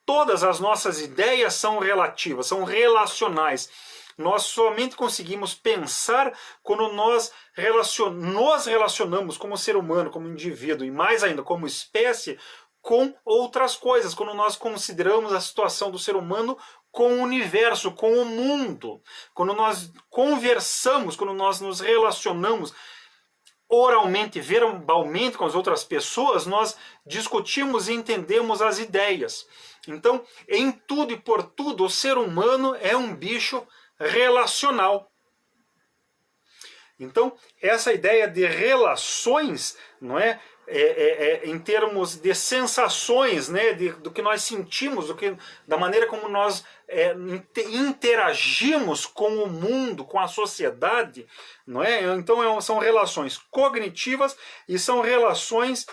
Todas as nossas ideias são relativas, são relacionais. Nós somente conseguimos pensar quando nós nos relacionamos como ser humano, como indivíduo, e mais ainda como espécie, com outras coisas, quando nós consideramos a situação do ser humano com o universo, com o mundo, quando nós conversamos, quando nós nos relacionamos oralmente, verbalmente com as outras pessoas, nós discutimos e entendemos as ideias. Então, em tudo e por tudo, o ser humano é um bicho relacional. Então, essa ideia de relações, não é? Em termos de sensações, né, do que nós sentimos, da maneira como nós interagimos com o mundo, com a sociedade, não é? Então são relações cognitivas e são relações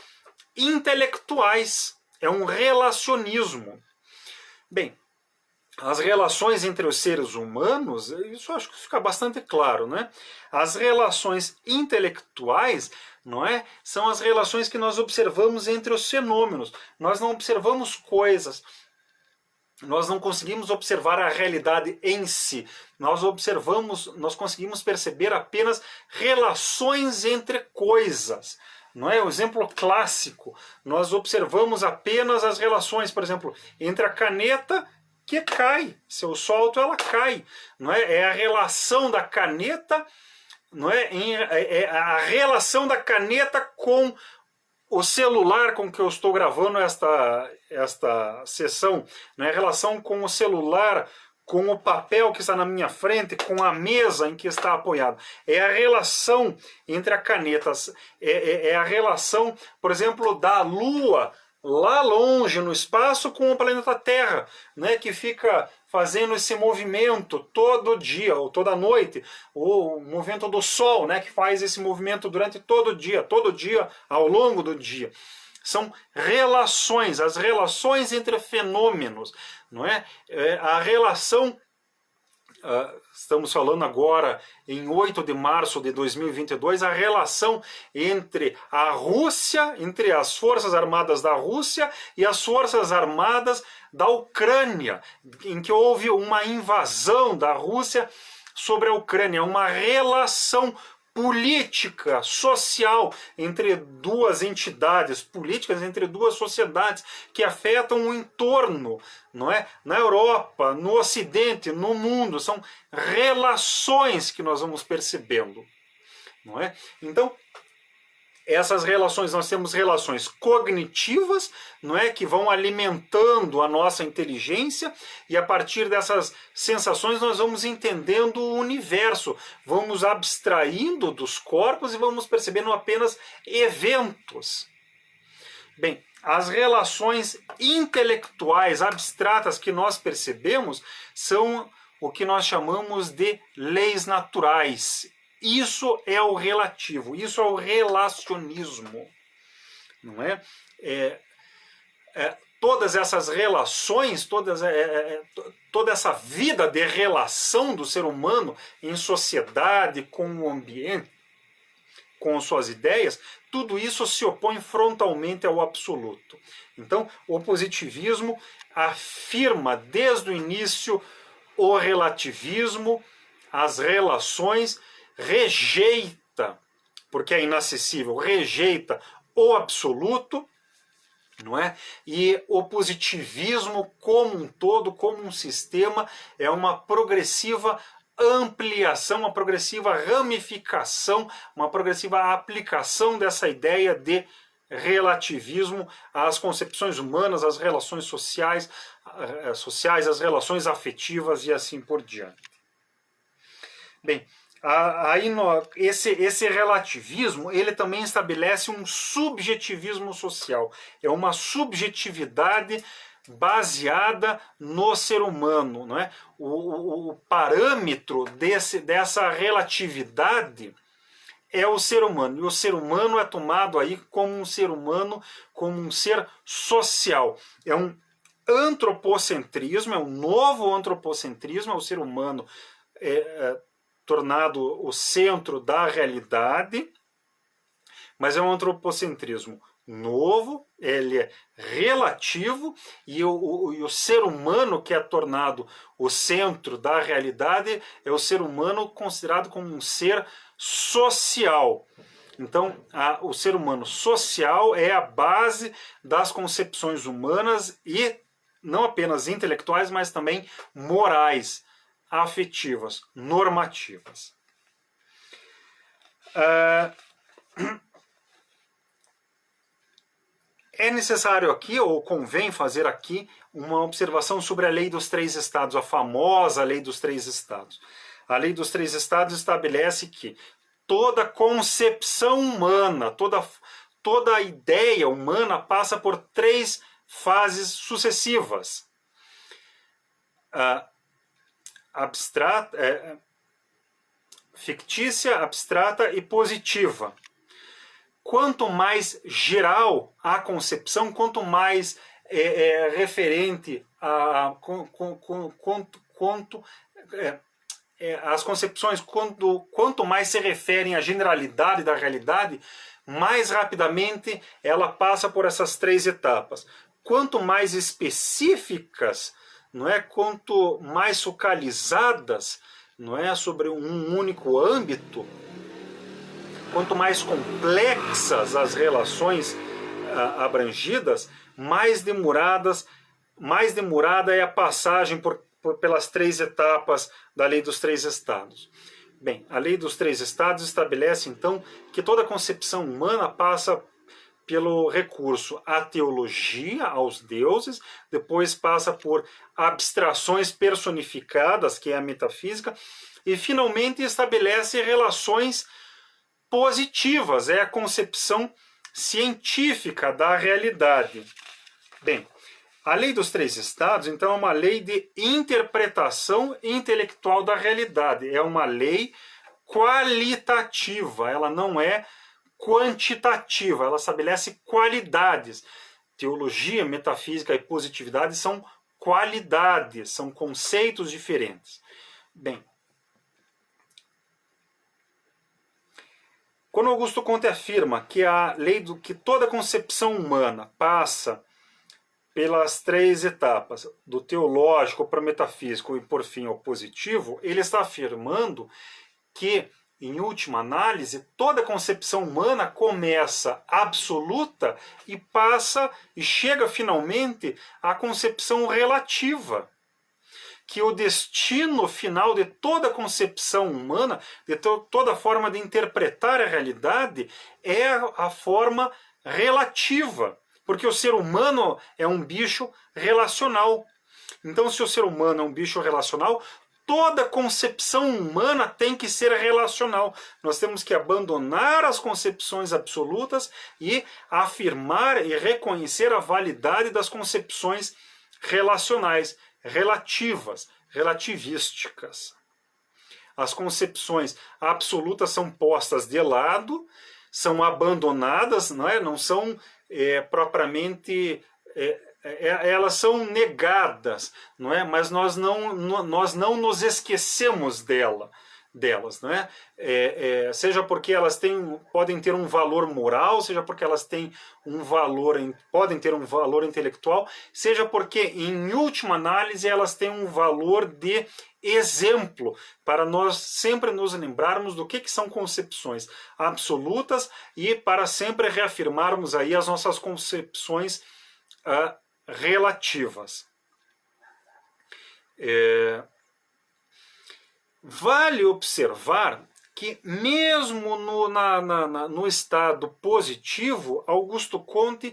intelectuais, é um relacionismo. Bem, as relações entre os seres humanos, isso acho que fica bastante claro, né? As relações intelectuais, não é? São as relações que nós observamos entre os fenômenos. Nós não observamos coisas, nós não conseguimos observar a realidade em si. Nós conseguimos perceber apenas relações entre coisas. Não é? O exemplo clássico, nós observamos apenas as relações, por exemplo, entre a caneta que cai. Se eu solto, ela cai. Não é? É a relação da caneta, não é? É a relação da caneta com o celular com que eu estou gravando esta sessão. Não é? A relação com o celular, com o papel que está na minha frente, com a mesa em que está apoiado. É a relação entre a caneta. É a relação, por exemplo, da Lua lá longe no espaço com o planeta Terra, né, que fica fazendo esse movimento todo dia ou toda noite, o movimento do Sol, né, que faz esse movimento durante todo dia ao longo do dia. São relações, as relações entre fenômenos, não é? A relação, estamos falando agora em 8 de março de 2022, a relação entre a Rússia, entre as Forças Armadas da Rússia e as Forças Armadas da Ucrânia, em que houve uma invasão da Rússia sobre a Ucrânia, uma relação política, social, entre duas entidades políticas, entre duas sociedades que afetam o entorno, não é? Na Europa, no Ocidente, no mundo, são relações que nós vamos percebendo, não é? Então, essas relações, nós temos relações cognitivas, não é, que vão alimentando a nossa inteligência, e a partir dessas sensações nós vamos entendendo o universo, vamos abstraindo dos corpos e vamos percebendo apenas eventos. Bem, as relações intelectuais abstratas que nós percebemos são o que nós chamamos de leis naturais. Isso é o relativo, isso é o relacionismo, não é? Todas essas relações, toda essa vida de relação do ser humano em sociedade, com o ambiente, com suas ideias, tudo isso se opõe frontalmente ao absoluto. Então, o positivismo afirma desde o início o relativismo, as relações, rejeita, porque é inacessível, rejeita o absoluto, não é? E o positivismo como um todo, como um sistema, é uma progressiva ampliação, uma progressiva ramificação, uma progressiva aplicação dessa ideia de relativismo às concepções humanas, às relações sociais, às relações afetivas e assim por diante. Bem, aí esse relativismo, ele também estabelece um subjetivismo social. É uma subjetividade baseada no ser humano, não é? O parâmetro dessa relatividade é o ser humano. E o ser humano é tomado aí como um ser humano, como um ser social. É um antropocentrismo, é um novo antropocentrismo, é o ser humano tornado o centro da realidade, mas é um antropocentrismo novo, ele é relativo, e o ser humano que é tornado o centro da realidade é o ser humano considerado como um ser social. Então, o ser humano social é a base das concepções humanas e não apenas intelectuais, mas também morais, afetivas, normativas. É necessário aqui, ou convém fazer aqui, uma observação sobre a Lei dos Três Estados, a famosa Lei dos Três Estados. A Lei dos Três Estados estabelece que toda concepção humana, toda ideia humana passa por três fases sucessivas. Fictícia, abstrata e positiva. Quanto mais geral a concepção, quanto mais referente a as concepções, quanto mais se referem à generalidade da realidade, mais rapidamente ela passa por essas três etapas. Quanto mais específicas, não é? Quanto mais focalizadas, não é, sobre um único âmbito, quanto mais complexas as relações abrangidas, mais demorada é a passagem pelas três etapas da Lei dos Três Estados. Bem, a Lei dos Três Estados estabelece, então, que toda concepção humana passa pelo recurso à teologia, aos deuses, depois passa por abstrações personificadas, que é a metafísica, e finalmente estabelece relações positivas, é a concepção científica da realidade. Bem, a Lei dos Três Estados, então, é uma lei de interpretação intelectual da realidade. É uma lei qualitativa, ela não é quantitativa, ela estabelece qualidades. Teologia, metafísica e positividade são qualidades, são conceitos diferentes. Bem, quando Augusto Comte afirma que a lei que toda concepção humana passa pelas três etapas, do teológico para o metafísico e por fim ao positivo, ele está afirmando que, em última análise, toda concepção humana começa absoluta e passa e chega finalmente à concepção relativa. Que o destino final de toda concepção humana, de toda forma de interpretar a realidade, é a forma relativa. Porque o ser humano é um bicho relacional. Então, se o ser humano é um bicho relacional, toda concepção humana tem que ser relacional. Nós temos que abandonar as concepções absolutas e afirmar e reconhecer a validade das concepções relacionais, relativas, relativísticas. As concepções absolutas são postas de lado, são abandonadas, não são propriamente... elas são negadas, não é? Mas nós não nos esquecemos delas, não é? Seja porque elas podem ter um valor moral, seja porque elas podem ter um valor intelectual, seja porque, em última análise, elas têm um valor de exemplo, para nós sempre nos lembrarmos do que são concepções absolutas e para sempre reafirmarmos aí as nossas concepções relativas. Vale observar que mesmo no estado positivo, Augusto Comte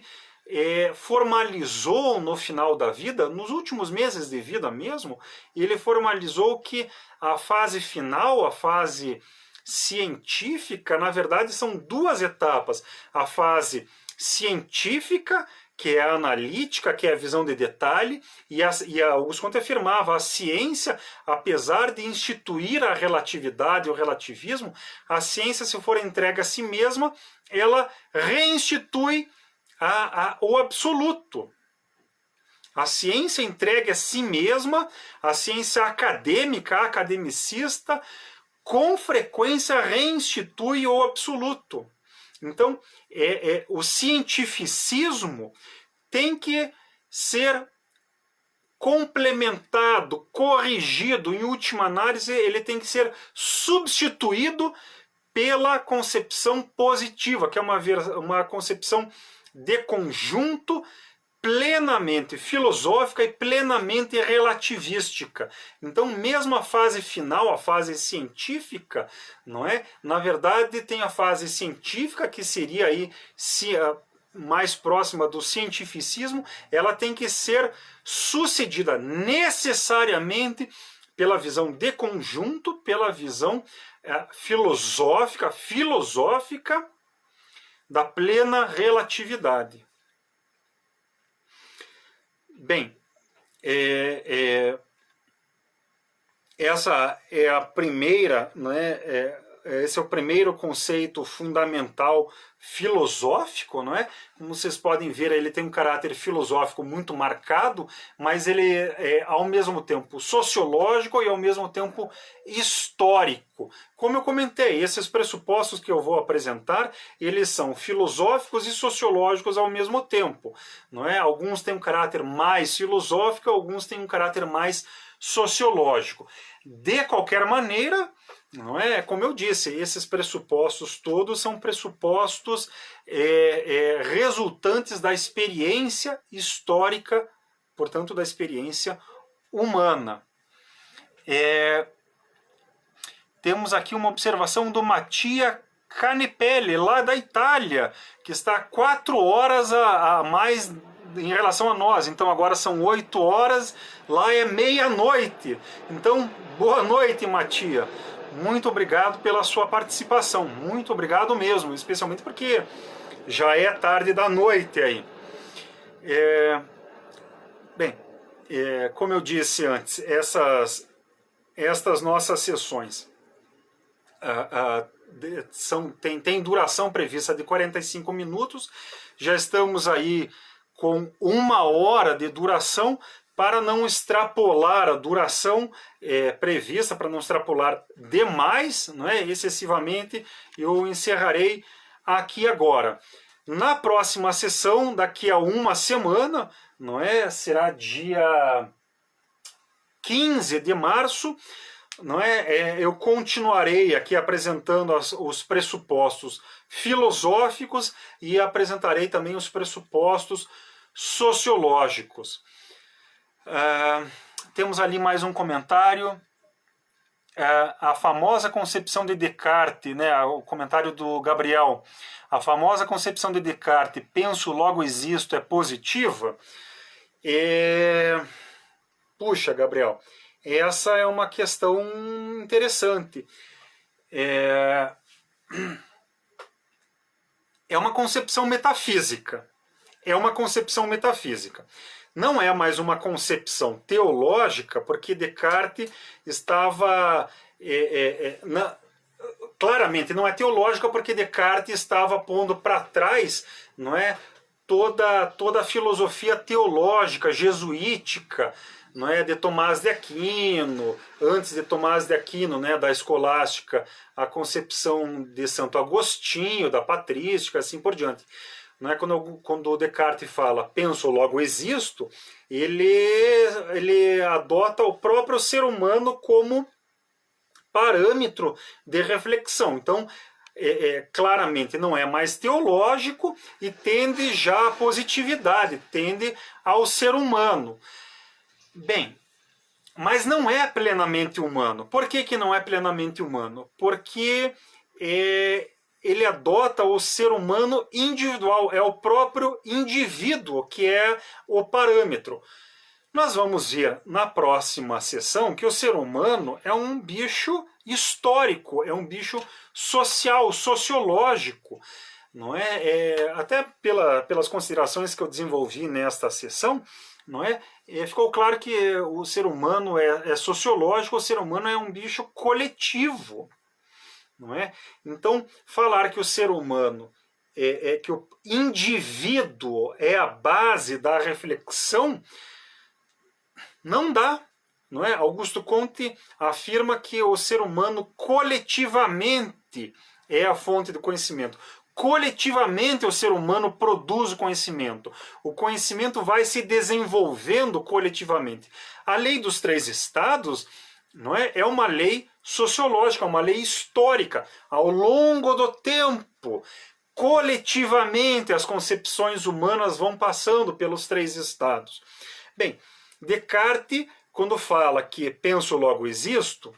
formalizou no final da vida, nos últimos meses de vida mesmo, ele formalizou que a fase final, a fase científica, na verdade são duas etapas. A fase científica, que é a analítica, que é a visão de detalhe, e Augusto Comte afirmava, a ciência, apesar de instituir a relatividade, o relativismo, a ciência, se for entregue a si mesma, ela reinstitui o absoluto. A ciência entregue a si mesma, a ciência acadêmica, academicista, com frequência reinstitui o absoluto. Então, o cientificismo tem que ser complementado, corrigido, em última análise, ele tem que ser substituído pela concepção positiva, que é uma concepção de conjunto plenamente filosófica e plenamente relativística. Então, mesmo a fase final, a fase científica, não é? Na verdade, tem a fase científica, que seria aí mais próxima do cientificismo, ela tem que ser sucedida necessariamente pela visão de conjunto, pela visão filosófica da plena relatividade. Bem, essa é a primeira, né, esse é o primeiro conceito fundamental filosófico, não é? Como vocês podem ver, ele tem um caráter filosófico muito marcado, mas ele é ao mesmo tempo sociológico e ao mesmo tempo histórico. Como eu comentei, esses pressupostos que eu vou apresentar, eles são filosóficos e sociológicos ao mesmo tempo, não é? Alguns têm um caráter mais filosófico, alguns têm um caráter mais sociológico. De qualquer maneira, não é? Como eu disse, esses pressupostos todos são pressupostos resultantes da experiência histórica, portanto, da experiência humana. Temos aqui uma observação do Mattia Canepelli, lá da Itália, que está 4 horas a mais em relação a nós. Então agora são 8 horas, lá é meia-noite. Então, boa noite, Mattia. Muito obrigado pela sua participação. Muito obrigado mesmo, especialmente porque já é tarde da noite aí. Como eu disse antes, estas nossas sessões tem duração prevista de 45 minutos. Já estamos aí com 1 hora de duração, para não extrapolar a duração prevista, para não extrapolar demais, não é, excessivamente, eu encerrarei aqui agora. Na próxima sessão, daqui a 1 semana, não é, será dia 15 de março, não é, eu continuarei aqui apresentando os pressupostos filosóficos e apresentarei também os pressupostos sociológicos. Temos ali mais um comentário. A famosa concepção de Descartes, né, o comentário do Gabriel, a famosa concepção de Descartes, penso, logo existo, é positiva? Puxa, Gabriel, essa é uma questão interessante. É uma concepção metafísica. É uma concepção metafísica. Não é mais uma concepção teológica, porque Descartes estava... claramente não é teológica, porque Descartes estava pondo para trás, não é, toda a filosofia teológica, jesuítica, não é, de Tomás de Aquino, antes de Tomás de Aquino, né, da escolástica, a concepção de Santo Agostinho, da patrística, assim por diante. Não é? Quando Descartes fala penso, logo existo, ele adota o próprio ser humano como parâmetro de reflexão. Então, claramente não é mais teológico e tende já à positividade, tende ao ser humano. Bem, mas não é plenamente humano. Por que não é plenamente humano? Porque ele adota o ser humano individual, é o próprio indivíduo que é o parâmetro. Nós vamos ver na próxima sessão que o ser humano é um bicho histórico, é um bicho social, sociológico, não é? Até pelas considerações que eu desenvolvi nesta sessão, não é? Ficou claro que o ser humano é sociológico, o ser humano é um bicho coletivo, não é? Então, falar que o ser humano que o indivíduo é a base da reflexão não dá, não é? Augusto Comte afirma que o ser humano coletivamente é a fonte do conhecimento. Coletivamente o ser humano produz o conhecimento. O conhecimento vai se desenvolvendo coletivamente. A lei dos 3 estados, não é? É uma lei sociológica, uma lei histórica. Ao longo do tempo, coletivamente as concepções humanas vão passando pelos 3 estados. Bem, Descartes, quando fala que penso, logo existo,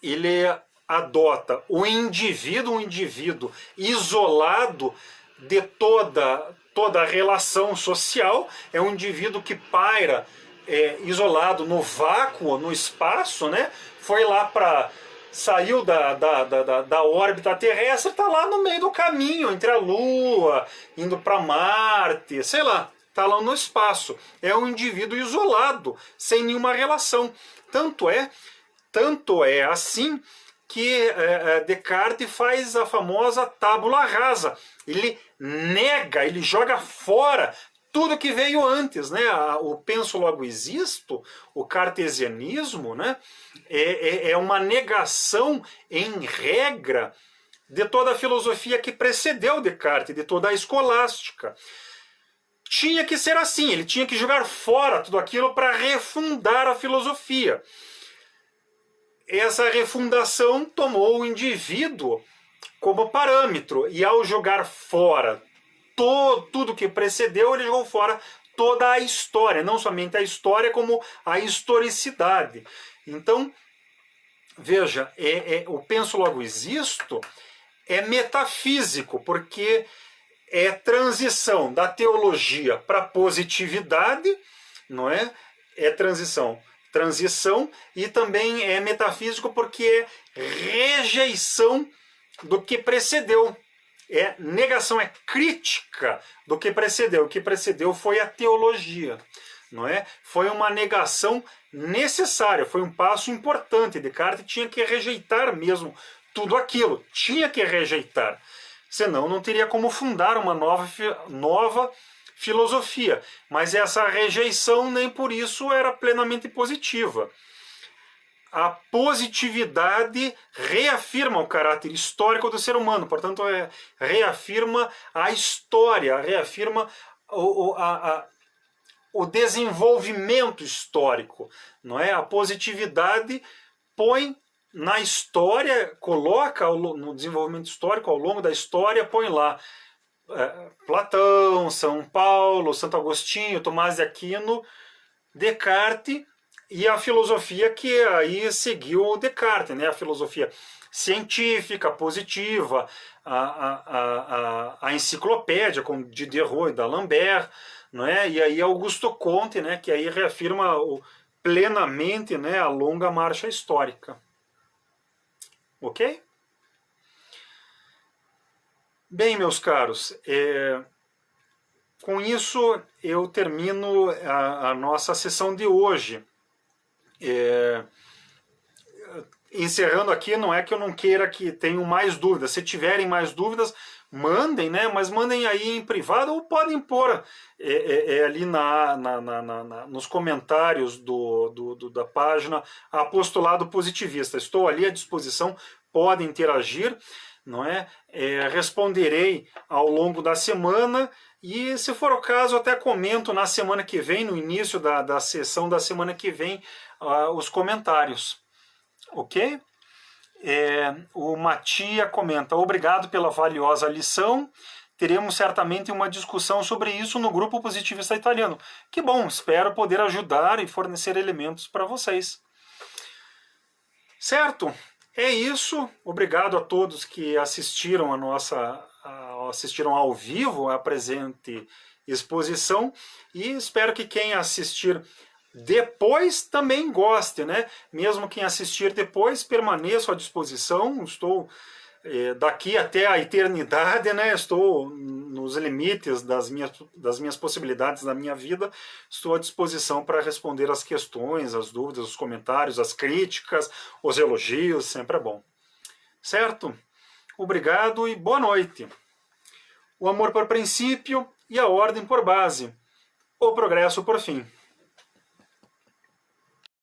ele adota o indivíduo, um indivíduo isolado de toda a relação social, é um indivíduo que paira isolado no vácuo, no espaço, né? Foi lá saiu da órbita terrestre, está lá no meio do caminho, entre a Lua, indo para Marte, sei lá, está lá no espaço. É um indivíduo isolado, sem nenhuma relação. Tanto é assim que Descartes faz a famosa tábula rasa. Ele nega, ele joga fora tudo que veio antes, né? O penso logo existo, o cartesianismo, né? É uma negação em regra de toda a filosofia que precedeu Descartes, de toda a escolástica. Tinha que ser assim, ele tinha que jogar fora tudo aquilo para refundar a filosofia. Essa refundação tomou o indivíduo como parâmetro, e ao jogar fora tudo que precedeu, ele jogou fora toda a história, não somente a história, como a historicidade. Então, veja, o penso logo existo é metafísico, porque é transição da teologia para a positividade, não é? É transição, e também é metafísico porque é rejeição do que precedeu. É negação, é crítica do que precedeu. O que precedeu foi a teologia, não é? Foi uma negação necessária, foi um passo importante. Descartes tinha que rejeitar mesmo tudo aquilo, tinha que rejeitar. Senão não teria como fundar uma nova filosofia. Mas essa rejeição nem por isso era plenamente positiva. A positividade reafirma o caráter histórico do ser humano, portanto, reafirma a história, reafirma o desenvolvimento histórico, não é? A positividade põe na história, coloca no desenvolvimento histórico, ao longo da história, põe lá Platão, São Paulo, Santo Agostinho, Tomás de Aquino, Descartes, e a filosofia que aí seguiu o Descartes, né? A filosofia científica, positiva, a enciclopédia, como Diderot e d'Alembert, não é? E aí Augusto Comte, né? Que aí reafirma plenamente, né, a longa marcha histórica. Ok? Bem, meus caros, com isso eu termino a nossa sessão de hoje. Encerrando aqui, não é que eu não queira que tenham mais dúvidas. Se tiverem mais dúvidas, mandem, né? Mas mandem aí em privado ou podem pôr ali nos comentários da página Apostolado Positivista. Estou ali à disposição, podem interagir, não é? Responderei ao longo da semana e, se for o caso, até comento na semana que vem, no início da sessão da semana que vem, os comentários. Ok? O Matia comenta: obrigado pela valiosa lição. Teremos certamente uma discussão sobre isso no grupo Positivista Italiano. Que bom, espero poder ajudar e fornecer elementos para vocês. Certo? É isso. Obrigado a todos que assistiram assistiram ao vivo a presente exposição e espero que quem assistir depois também goste, né? Mesmo quem assistir depois, permaneço à disposição. Estou daqui até a eternidade, né, estou nos limites das minhas possibilidades da minha vida, estou à disposição para responder as questões, as dúvidas, os comentários, as críticas, os elogios, sempre é bom. Certo? Obrigado e boa noite. O amor por princípio e a ordem por base. O progresso por fim.